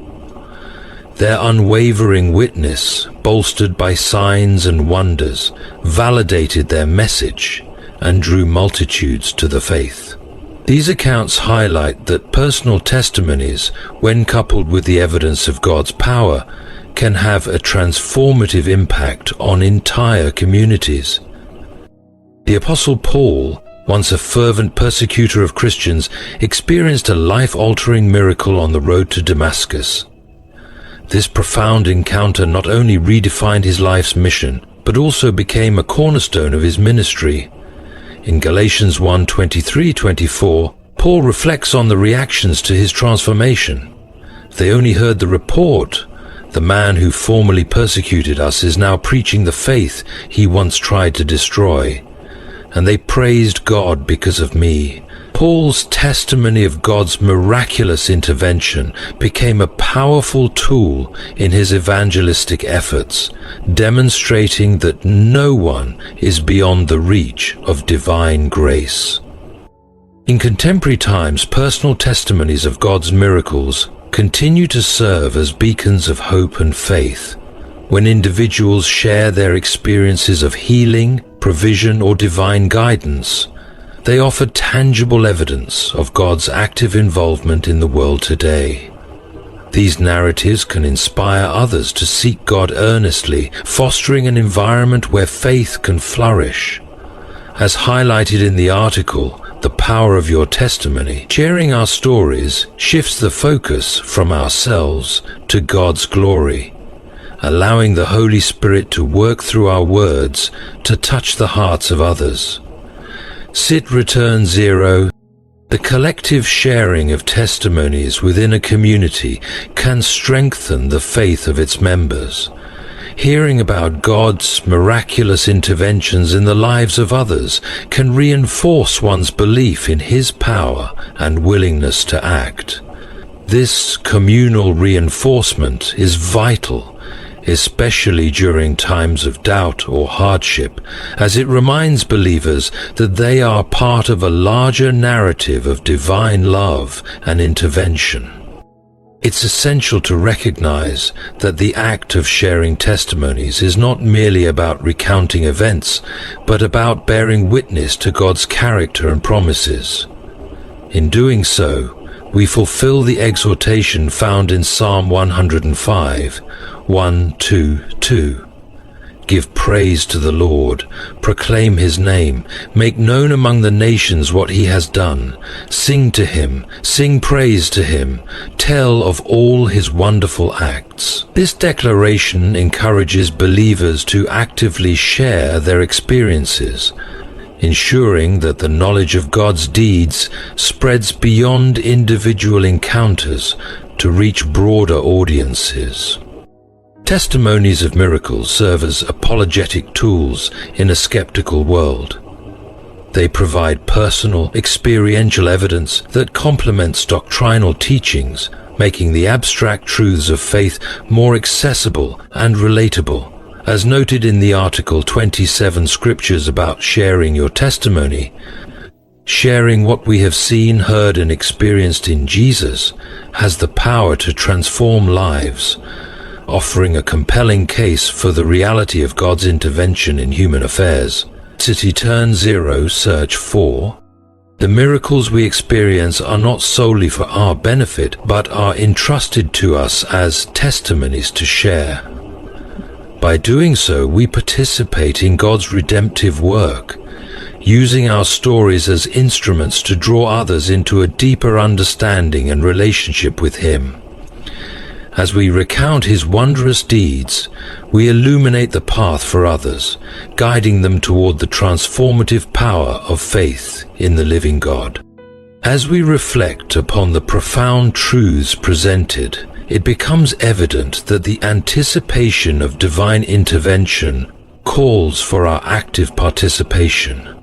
Their unwavering witness, bolstered by signs and wonders, validated their message and drew multitudes to the faith. These accounts highlight that personal testimonies, when coupled with the evidence of God's power, can have a transformative impact on entire communities. The Apostle Paul, once a fervent persecutor of Christians, experienced a life-altering miracle on the road to Damascus. This profound encounter not only redefined his life's mission, but also became a cornerstone of his ministry. In Galatians 1:23-24, Paul reflects on the reactions to his transformation. They only heard the report. The man who formerly persecuted us is now preaching the faith he once tried to destroy. And they praised God because of me. Paul's testimony of God's miraculous intervention became a powerful tool in his evangelistic efforts, demonstrating that no one is beyond the reach of divine grace. In contemporary times, personal testimonies of God's miracles continue to serve as beacons of hope and faith. When individuals share their experiences of healing, provision, or divine guidance, they offer tangible evidence of God's active involvement in the world today. These narratives can inspire others to seek God earnestly, fostering an environment where faith can flourish. As highlighted in the article, "The Power of Your Testimony," sharing our stories shifts the focus from ourselves to God's glory, allowing the Holy Spirit to work through our words to touch the hearts of others. Sit Return 0. The collective sharing of testimonies within a community can strengthen the faith of its members. Hearing about God's miraculous interventions in the lives of others can reinforce one's belief in His power and willingness to act. This communal reinforcement is vital, especially during times of doubt or hardship, as it reminds believers that they are part of a larger narrative of divine love and intervention. It's essential to recognize that the act of sharing testimonies is not merely about recounting events, but about bearing witness to God's character and promises. In doing so, we fulfill the exhortation found in Psalm 105, 1-2-2. Give praise to the Lord, proclaim his name, make known among the nations what he has done. Sing to him, sing praise to him, tell of all his wonderful acts. This declaration encourages believers to actively share their experiences, ensuring that the knowledge of God's deeds spreads beyond individual encounters to reach broader audiences. Testimonies of miracles serve as apologetic tools in a skeptical world. They provide personal, experiential evidence that complements doctrinal teachings, making the abstract truths of faith more accessible and relatable. As noted in the article 27 Scriptures about sharing your testimony, sharing what we have seen, heard, and experienced in Jesus has the power to transform lives, offering a compelling case for the reality of God's intervention in human affairs. City Turn Zero Search 4. The miracles we experience are not solely for our benefit, but are entrusted to us as testimonies to share. By doing so, we participate in God's redemptive work, using our stories as instruments to draw others into a deeper understanding and relationship with Him. As we recount His wondrous deeds, we illuminate the path for others, guiding them toward the transformative power of faith in the living God. As we reflect upon the profound truths presented, it becomes evident that the anticipation of divine intervention calls for our active participation.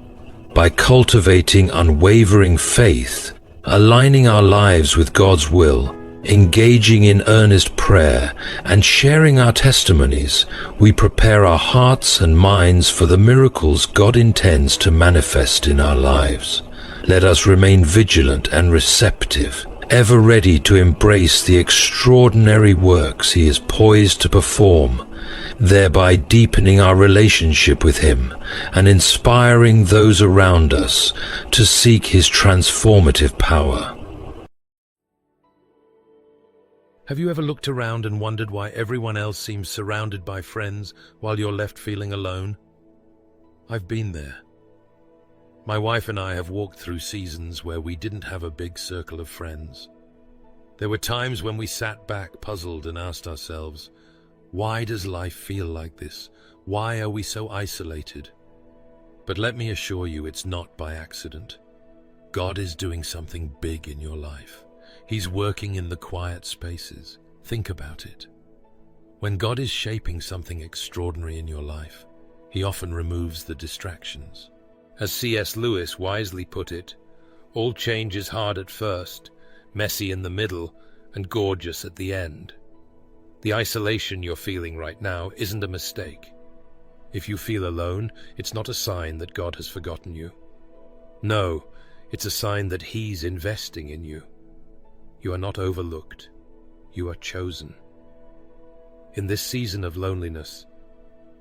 By cultivating unwavering faith, aligning our lives with God's will, engaging in earnest prayer, and sharing our testimonies, we prepare our hearts and minds for the miracles God intends to manifest in our lives. Let us remain vigilant and receptive, ever ready to embrace the extraordinary works He is poised to perform, thereby deepening our relationship with Him and inspiring those around us to seek His transformative power. Have you ever looked around and wondered why everyone else seems surrounded by friends while you're left feeling alone? I've been there. My wife and I have walked through seasons where we didn't have a big circle of friends. There were times when we sat back puzzled and asked ourselves, why does life feel like this? Why are we so isolated? But let me assure you, it's not by accident. God is doing something big in your life. He's working in the quiet spaces. Think about it. When God is shaping something extraordinary in your life, He often removes the distractions. As C.S. Lewis wisely put it, all change is hard at first, messy in the middle, and gorgeous at the end. The isolation you're feeling right now isn't a mistake. If you feel alone, it's not a sign that God has forgotten you. No, it's a sign that He's investing in you. You are not overlooked. You are chosen. In this season of loneliness,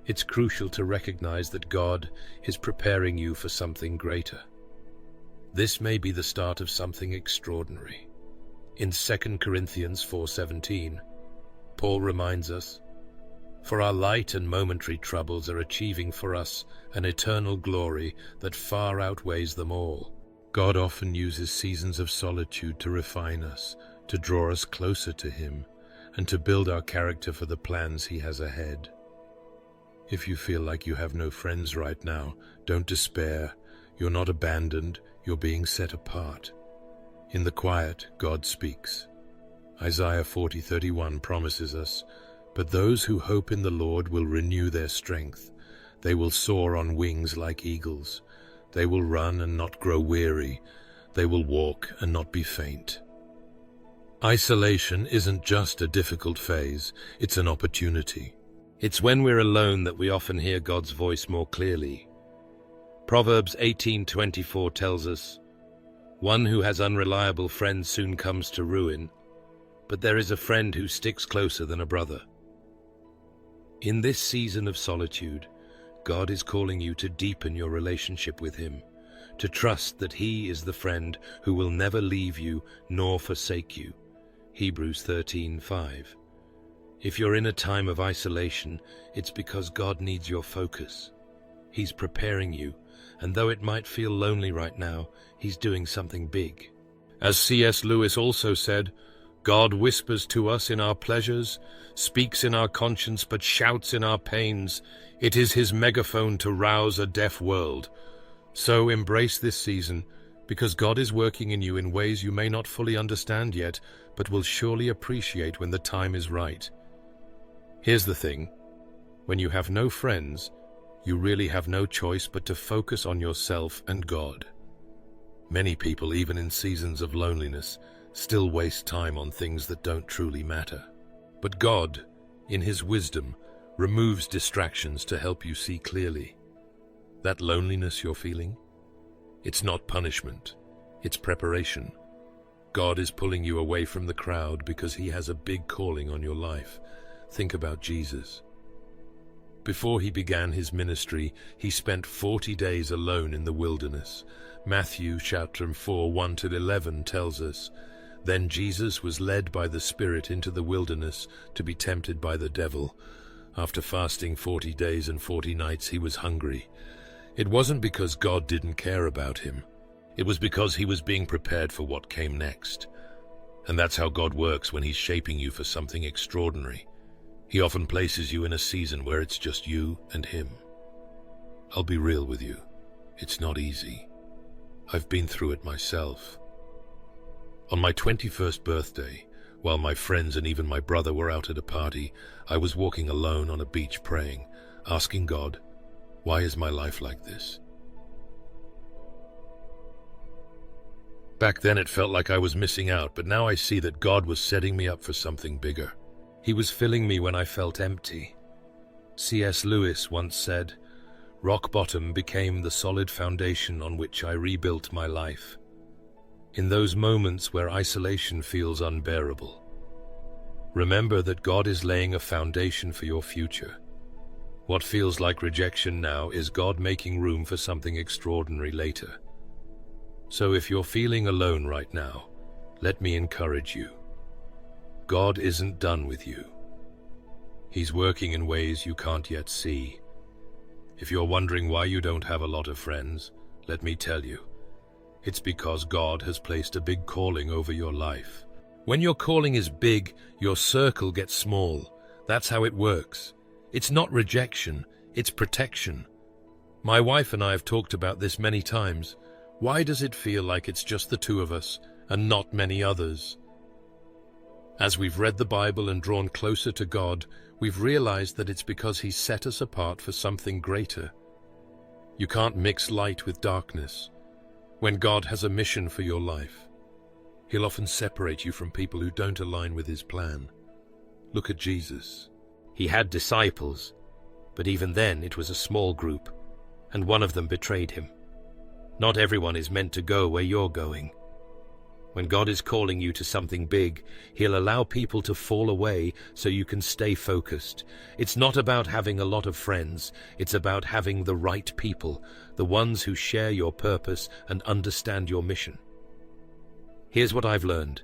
it's crucial to recognize that God is preparing you for something greater. This may be the start of something extraordinary. In 2 Corinthians 4:17, Paul reminds us, "For our light and momentary troubles are achieving for us an eternal glory that far outweighs them all." God often uses seasons of solitude to refine us, to draw us closer to Him, and to build our character for the plans He has ahead. If you feel like you have no friends right now, don't despair. You're not abandoned, you're being set apart. In the quiet, God speaks. Isaiah 40:31 promises us, "But those who hope in the Lord will renew their strength. They will soar on wings like eagles. They will run and not grow weary. They will walk and not be faint." Isolation isn't just a difficult phase, it's an opportunity. It's when we're alone that we often hear God's voice more clearly. Proverbs 18:24 tells us, "One who has unreliable friends soon comes to ruin, but there is a friend who sticks closer than a brother." In this season of solitude, God is calling you to deepen your relationship with Him, to trust that He is the friend who will never leave you nor forsake you. Hebrews 13:5. If you're in a time of isolation, it's because God needs your focus. He's preparing you, and though it might feel lonely right now, He's doing something big. As C.S. Lewis also said, God whispers to us in our pleasures, speaks in our conscience, but shouts in our pains. It is His megaphone to rouse a deaf world. So embrace this season, because God is working in you in ways you may not fully understand yet, but will surely appreciate when the time is right. Here's the thing. When you have no friends, you really have no choice but to focus on yourself and God. Many people, even in seasons of loneliness, still waste time on things that don't truly matter. But God, in His wisdom, removes distractions to help you see clearly. That loneliness you're feeling? It's not punishment, it's preparation. God is pulling you away from the crowd because He has a big calling on your life. Think about Jesus. Before He began His ministry, He spent 40 days alone in the wilderness. Matthew chapter 4, 1-11 tells us, Then Jesus was led by the Spirit into the wilderness to be tempted by the devil. After fasting 40 days and 40 nights, He was hungry. It wasn't because God didn't care about Him. It was because He was being prepared for what came next. And that's how God works when He's shaping you for something extraordinary. He often places you in a season where it's just you and Him. I'll be real with you. It's not easy. I've been through it myself. On my 21st birthday, while my friends and even my brother were out at a party, I was walking alone on a beach praying, asking God, why is my life like this? Back then it felt like I was missing out, but now I see that God was setting me up for something bigger. He was filling me when I felt empty. C.S. Lewis once said, "Rock bottom became the solid foundation on which I rebuilt my life." In those moments where isolation feels unbearable, remember that God is laying a foundation for your future. What feels like rejection now is God making room for something extraordinary later. So if you're feeling alone right now, let me encourage you. God isn't done with you. He's working in ways you can't yet see. If you're wondering why you don't have a lot of friends, let me tell you. It's because God has placed a big calling over your life. When your calling is big, your circle gets small. That's how it works. It's not rejection, it's protection. My wife and I have talked about this many times. Why does it feel like it's just the two of us and not many others? As we've read the Bible and drawn closer to God, we've realized that it's because He's set us apart for something greater. You can't mix light with darkness. When God has a mission for your life, He'll often separate you from people who don't align with His plan. Look at Jesus. He had disciples, but even then it was a small group, and one of them betrayed Him. Not everyone is meant to go where you're going. When God is calling you to something big, He'll allow people to fall away so you can stay focused. It's not about having a lot of friends. It's about having the right people, the ones who share your purpose and understand your mission. Here's what I've learned.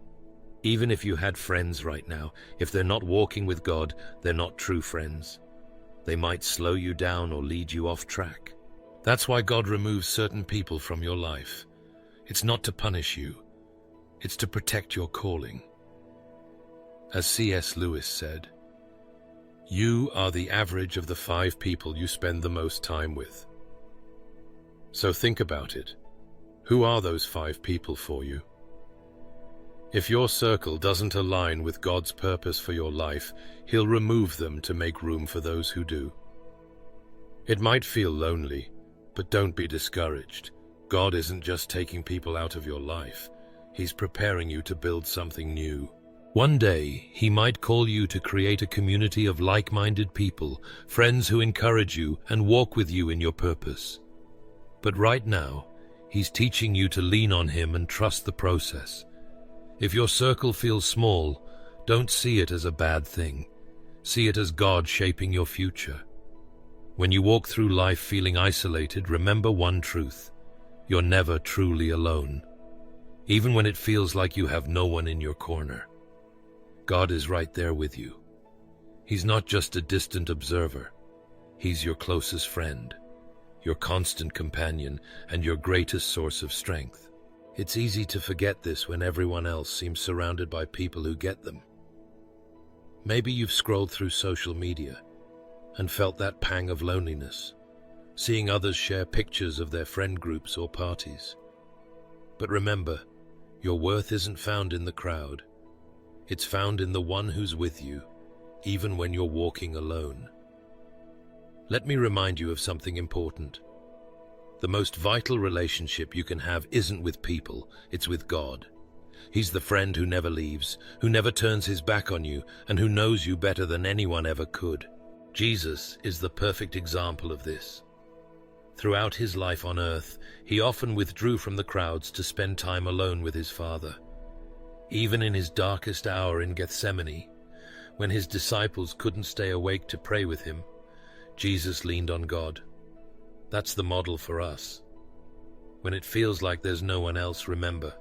Even if you had friends right now, if they're not walking with God, they're not true friends. They might slow you down or lead you off track. That's why God removes certain people from your life. It's not to punish you. It's to protect your calling. As C.S. Lewis said, you are the average of the 5 people you spend the most time with. So think about it. Who are those 5 people for you? If your circle doesn't align with God's purpose for your life, He'll remove them to make room for those who do. It might feel lonely, but don't be discouraged. God isn't just taking people out of your life. He's preparing you to build something new. One day, He might call you to create a community of like-minded people, friends who encourage you and walk with you in your purpose. But right now, He's teaching you to lean on Him and trust the process. If your circle feels small, don't see it as a bad thing. See it as God shaping your future. When you walk through life feeling isolated, remember one truth. You're never truly alone. Even when it feels like you have no one in your corner, God is right there with you. He's not just a distant observer. He's your closest friend, your constant companion, and your greatest source of strength. It's easy to forget this when everyone else seems surrounded by people who get them. Maybe you've scrolled through social media and felt that pang of loneliness, seeing others share pictures of their friend groups or parties. But remember, your worth isn't found in the crowd. It's found in the one who's with you, even when you're walking alone. Let me remind you of something important. The most vital relationship you can have isn't with people, it's with God. He's the friend who never leaves, who never turns his back on you, and who knows you better than anyone ever could. Jesus is the perfect example of this. Throughout his life on earth, he often withdrew from the crowds to spend time alone with his Father. Even in his darkest hour in Gethsemane, when his disciples couldn't stay awake to pray with him, Jesus leaned on God. That's the model for us. When it feels like there's no one else, remember,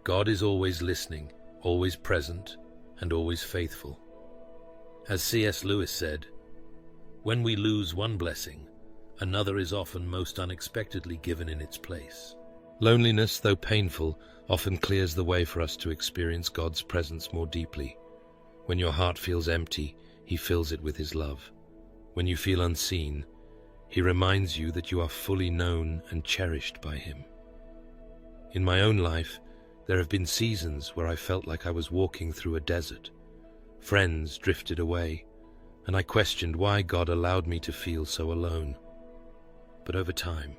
God is always listening, always present, and always faithful. As C.S. Lewis said, "When we lose one blessing, another is often most unexpectedly given in its place." Loneliness, though painful, often clears the way for us to experience God's presence more deeply. When your heart feels empty, he fills it with his love. When you feel unseen, he reminds you that you are fully known and cherished by him. In my own life, there have been seasons where I felt like I was walking through a desert. Friends drifted away, and I questioned why God allowed me to feel so alone. But over time,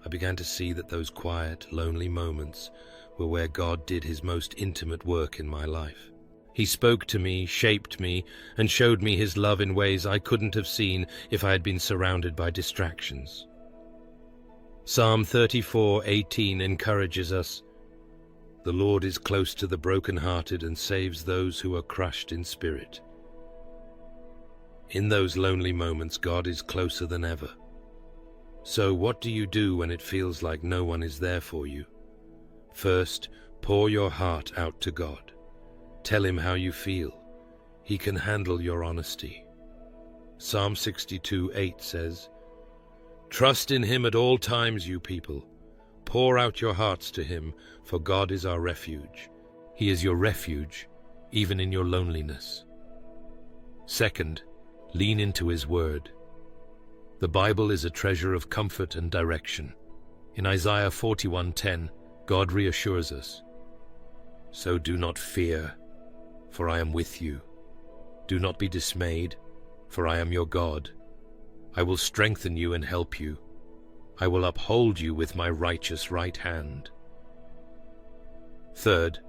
I began to see that those quiet, lonely moments were where God did his most intimate work in my life. He spoke to me, shaped me, and showed me his love in ways I couldn't have seen if I had been surrounded by distractions. Psalm 34:18 encourages us, "The Lord is close to the brokenhearted and saves those who are crushed in spirit." In those lonely moments, God is closer than ever. So what do you do when it feels like no one is there for you? First, pour your heart out to God. Tell him how you feel. He can handle your honesty. Psalm 62:8 says, "Trust in him at all times, you people. Pour out your hearts to him, for God is our refuge." He is your refuge, even in your loneliness. Second, lean into his word. The Bible is a treasure of comfort and direction. In Isaiah 41:10, God reassures us, "So do not fear, for I am with you. Do not be dismayed, for I am your God. I will strengthen you and help you. I will uphold you with my righteous right hand." Third,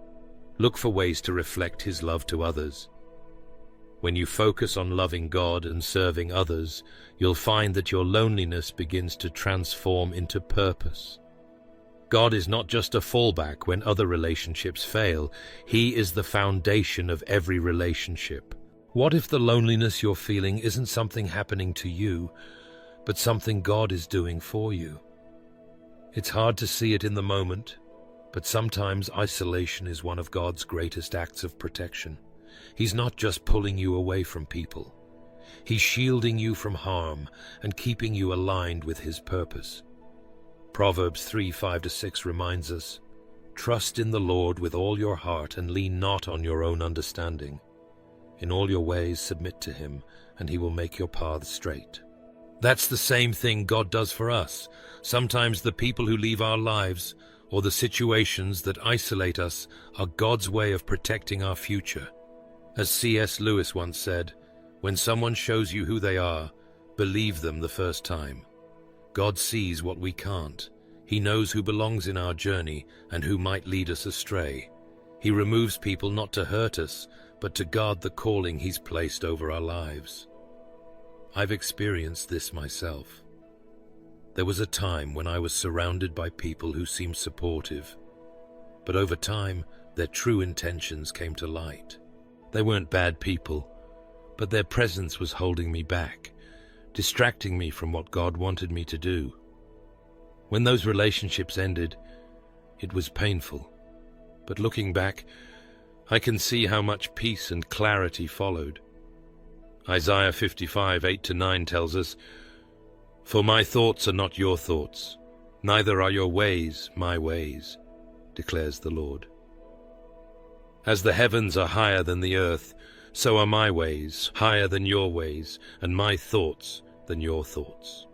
look for ways to reflect his love to others. When you focus on loving God and serving others, you'll find that your loneliness begins to transform into purpose. God is not just a fallback when other relationships fail. He is the foundation of every relationship. What if the loneliness you're feeling isn't something happening to you, but something God is doing for you? It's hard to see it in the moment, but sometimes isolation is one of God's greatest acts of protection. He's not just pulling you away from people. He's shielding you from harm and keeping you aligned with his purpose. Proverbs 3:5-6 reminds us, "Trust in the Lord with all your heart and lean not on your own understanding. In all your ways submit to him, and he will make your paths straight." That's the same thing God does for us. Sometimes the people who leave our lives or the situations that isolate us are God's way of protecting our future. As C.S. Lewis once said, "When someone shows you who they are, believe them the first time." God sees what we can't. He knows who belongs in our journey and who might lead us astray. He removes people not to hurt us, but to guard the calling he's placed over our lives. I've experienced this myself. There was a time when I was surrounded by people who seemed supportive, but over time, their true intentions came to light. They weren't bad people, but their presence was holding me back, distracting me from what God wanted me to do. When those relationships ended, it was painful, but looking back, I can see how much peace and clarity followed. Isaiah 55, 8-9 tells us, "For my thoughts are not your thoughts, neither are your ways my ways, declares the Lord. As the heavens are higher than the earth, so are my ways higher than your ways, and my thoughts than your thoughts."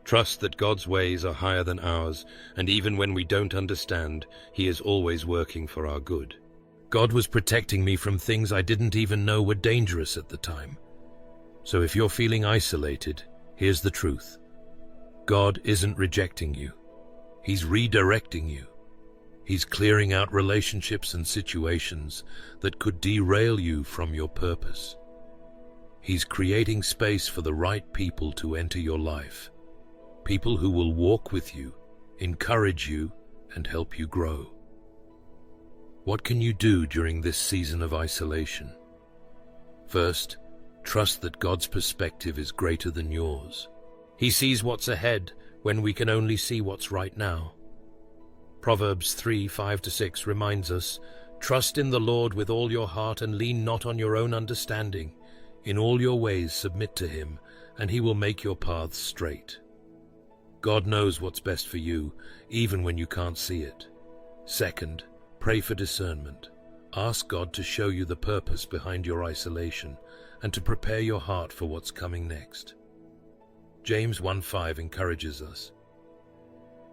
Trust that God's ways are higher than ours, and even when we don't understand, He is always working for our good. God was protecting me from things I didn't even know were dangerous at the time. So if you're feeling isolated, here's the truth. God isn't rejecting you. He's redirecting you. He's clearing out relationships and situations that could derail you from your purpose. He's creating space for the right people to enter your life. People who will walk with you, encourage you, and help you grow. What can you do during this season of isolation? First, trust that God's perspective is greater than yours. He sees what's ahead when we can only see what's right now. Proverbs 3, 5-6 reminds us, "Trust in the Lord with all your heart and lean not on your own understanding. In all your ways submit to Him, and He will make your paths straight." God knows what's best for you, even when you can't see it. Second, pray for discernment. Ask God to show you the purpose behind your isolation and to prepare your heart for what's coming next. James 1:5 encourages us,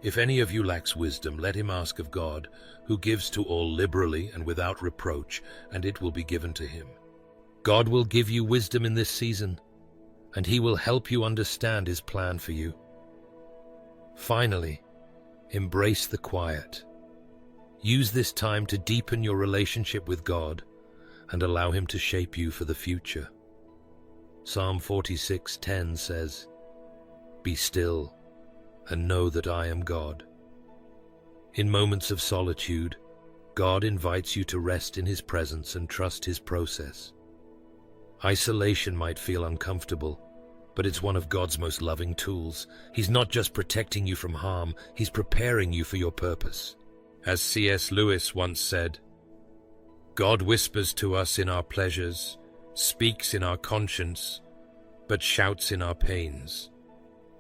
"If any of you lacks wisdom, let him ask of God, who gives to all liberally and without reproach, and it will be given to him." God will give you wisdom in this season, and He will help you understand His plan for you. Finally, embrace the quiet. Use this time to deepen your relationship with God and allow Him to shape you for the future. Psalm 46:10 says, "Be still and know that I am God." In moments of solitude, God invites you to rest in His presence and trust His process. Isolation might feel uncomfortable, but it's one of God's most loving tools. He's not just protecting you from harm, He's preparing you for your purpose. As C.S. Lewis once said, "God whispers to us in our pleasures, speaks in our conscience, but shouts in our pains.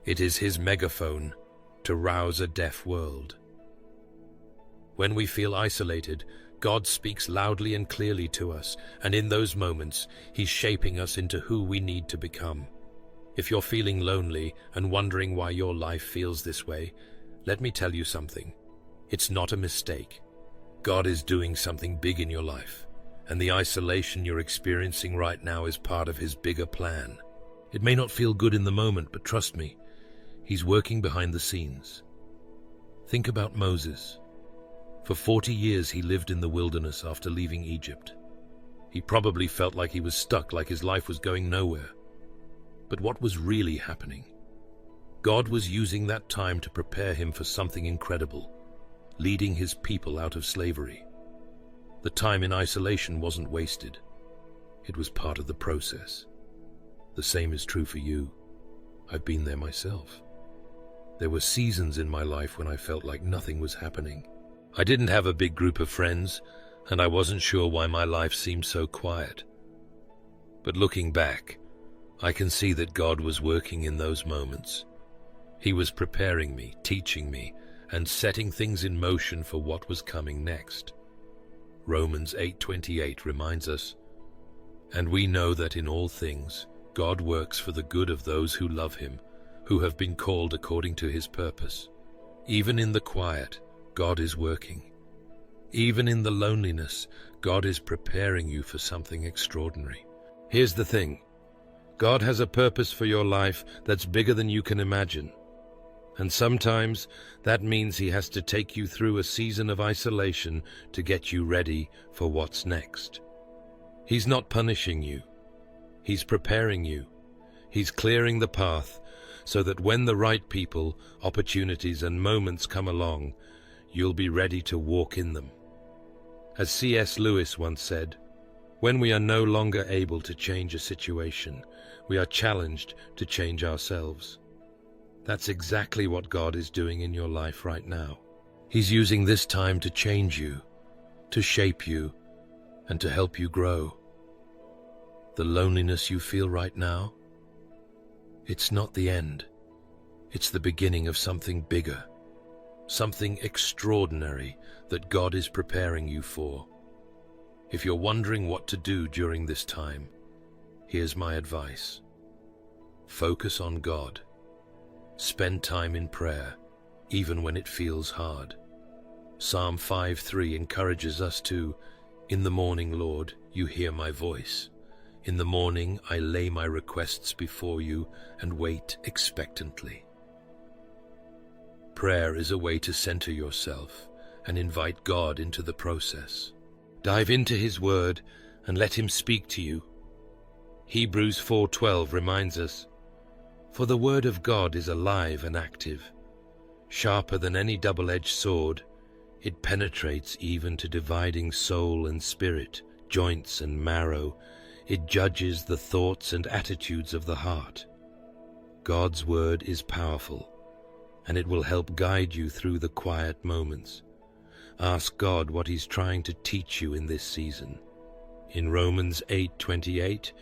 It is His megaphone to rouse a deaf world." When we feel isolated, God speaks loudly and clearly to us, and in those moments, He's shaping us into who we need to become. If you're feeling lonely and wondering why your life feels this way, let me tell you something. It's not a mistake. God is doing something big in your life, and the isolation you're experiencing right now is part of His bigger plan. It may not feel good in the moment, but trust me, He's working behind the scenes. Think about Moses. For 40 years he lived in the wilderness after leaving Egypt. He probably felt like he was stuck, like his life was going nowhere. But what was really happening? God was using that time to prepare him for something incredible, leading His people out of slavery. The time in isolation wasn't wasted. It was part of the process. The same is true for you. I've been there myself. There were seasons in my life when I felt like nothing was happening. I didn't have a big group of friends, and I wasn't sure why my life seemed so quiet. But looking back, I can see that God was working in those moments. He was preparing me, teaching me, and setting things in motion for what was coming next. Romans 8:28 reminds us, "And we know that in all things God works for the good of those who love Him, who have been called according to His purpose." Even in the quiet, God is working. Even in the loneliness, God is preparing you for something extraordinary. Here's the thing. God has a purpose for your life that's bigger than you can imagine. And sometimes that means He has to take you through a season of isolation to get you ready for what's next. He's not punishing you. He's preparing you. He's clearing the path so that when the right people, opportunities, and moments come along, you'll be ready to walk in them. As C.S. Lewis once said, "When we are no longer able to change a situation, we are challenged to change ourselves." That's exactly what God is doing in your life right now. He's using this time to change you, to shape you, and to help you grow. The loneliness you feel right now? It's not the end. It's the beginning of something bigger, something extraordinary that God is preparing you for. If you're wondering what to do during this time, here's my advice. Focus on God. Spend time in prayer, even when it feels hard. Psalm 5:3 encourages us to, "In the morning, Lord, you hear my voice. In the morning I lay my requests before you and wait expectantly." Prayer is a way to center yourself and invite God into the process. Dive into His Word and let Him speak to you. Hebrews 4:12 reminds us, "For the Word of God is alive and active, sharper than any double-edged sword. It penetrates even to dividing soul and spirit, joints and marrow. It judges the thoughts and attitudes of the heart." God's Word is powerful, and it will help guide you through the quiet moments. Ask God what He's trying to teach you in this season. In Romans 8:28,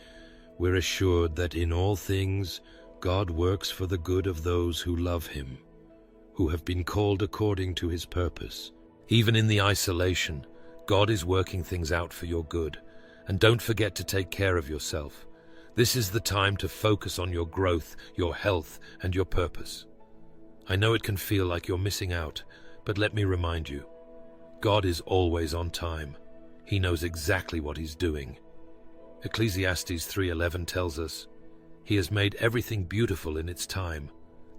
we're assured that in all things God works for the good of those who love Him, who have been called according to His purpose. Even in the isolation, God is working things out for your good. And don't forget to take care of yourself. This is the time to focus on your growth, your health, and your purpose. I know it can feel like you're missing out, but let me remind you, God is always on time. He knows exactly what He's doing. Ecclesiastes 3:11 tells us, "He has made everything beautiful in its time.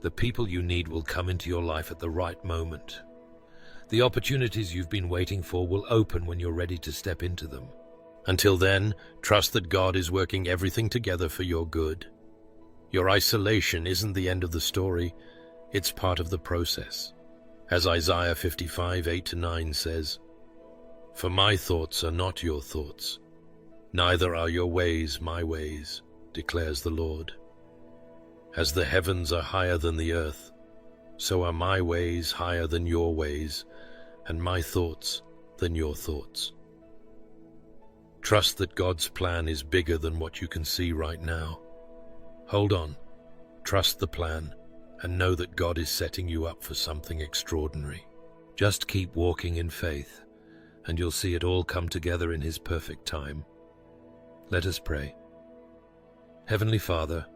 The people you need will come into your life at the right moment. The opportunities you've been waiting for will open when you're ready to step into them. Until then, trust that God is working everything together for your good. Your isolation isn't the end of the story, it's part of the process. As Isaiah 55:8-9 says, "For my thoughts are not your thoughts, neither are your ways my ways, declares the Lord. As the heavens are higher than the earth, so are my ways higher than your ways, and my thoughts than your thoughts." Trust that God's plan is bigger than what you can see right now. Hold on, trust the plan, and know that God is setting you up for something extraordinary. Just keep walking in faith, and you'll see it all come together in His perfect time. Let us pray. Heavenly Father,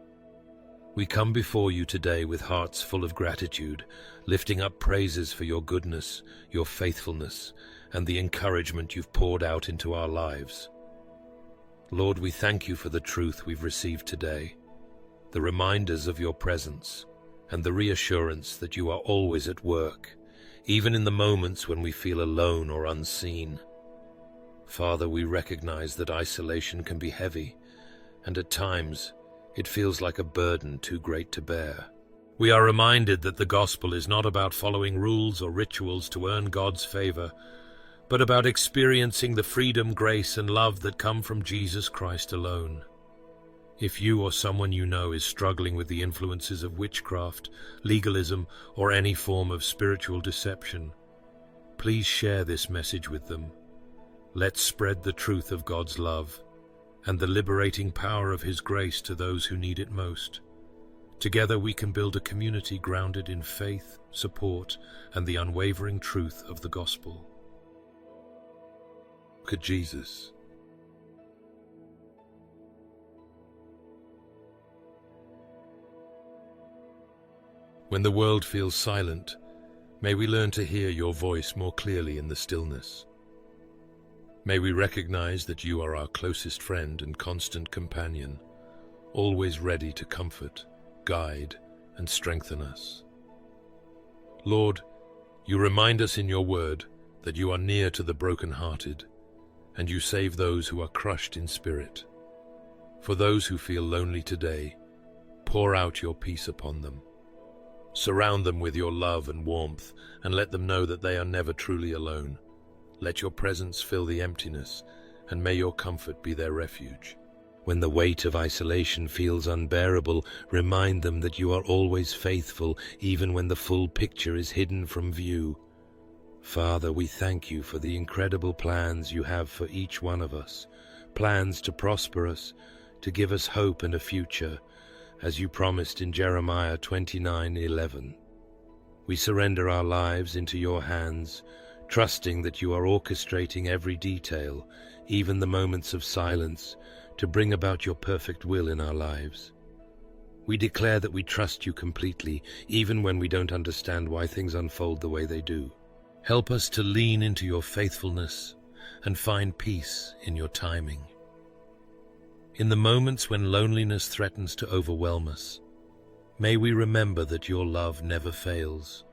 we come before you today with hearts full of gratitude, lifting up praises for your goodness, your faithfulness, and the encouragement you've poured out into our lives. Lord, we thank you for the truth we've received today, the reminders of your presence, and the reassurance that you are always at work, even in the moments when we feel alone or unseen. Father, we recognize that isolation can be heavy, and at times it feels like a burden too great to bear. We are reminded that the gospel is not about following rules or rituals to earn God's favor, but about experiencing the freedom, grace, and love that come from Jesus Christ alone. If you or someone you know is struggling with the influences of witchcraft, legalism, or any form of spiritual deception, please share this message with them. Let's spread the truth of God's love and the liberating power of His grace to those who need it most. Together we can build a community grounded in faith, support, and the unwavering truth of the gospel. Look at Jesus. When the world feels silent, may we learn to hear your voice more clearly in the stillness. May we recognize that you are our closest friend and constant companion, always ready to comfort, guide, and strengthen us. Lord, you remind us in your word that you are near to the brokenhearted, and you save those who are crushed in spirit. For those who feel lonely today, pour out your peace upon them. Surround them with your love and warmth, and let them know that they are never truly alone. Let your presence fill the emptiness, and may your comfort be their refuge. When the weight of isolation feels unbearable, remind them that you are always faithful, even when the full picture is hidden from view. Father, we thank you for the incredible plans you have for each one of us, plans to prosper us, to give us hope and a future, as you promised in Jeremiah 29:11. We surrender our lives into your hands, trusting that you are orchestrating every detail, even the moments of silence, to bring about your perfect will in our lives. We declare that we trust you completely, even when we don't understand why things unfold the way they do. Help us to lean into your faithfulness and find peace in your timing. In the moments when loneliness threatens to overwhelm us, may we remember that your love never fails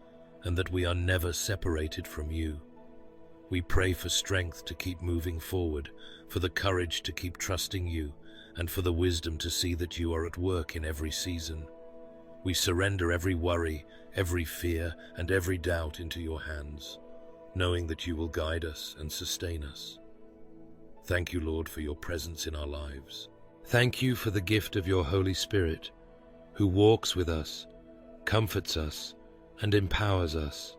and that we are never separated from you. We pray for strength to keep moving forward, for the courage to keep trusting you, and for the wisdom to see that you are at work in every season. We surrender every worry, every fear, and every doubt into your hands, knowing that you will guide us and sustain us. Thank you, Lord, for your presence in our lives. Thank you for the gift of your Holy Spirit, who walks with us, comforts us, and empowers us.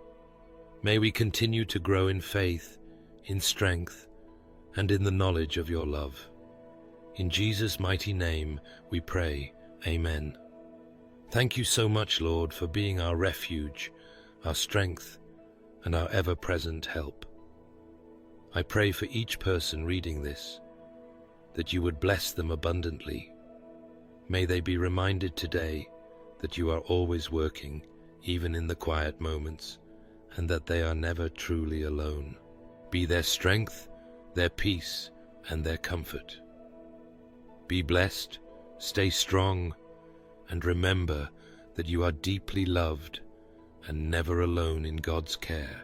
May we continue to grow in faith, in strength, and in the knowledge of your love. In Jesus' mighty name we pray, Amen. Thank you so much, Lord, for being our refuge, our strength, and our ever-present help. I pray for each person reading this, that you would bless them abundantly. May they be reminded today that you are always working, even in the quiet moments, and that they are never truly alone. Be their strength, their peace, and their comfort. Be blessed, stay strong, and remember that you are deeply loved and never alone in God's care.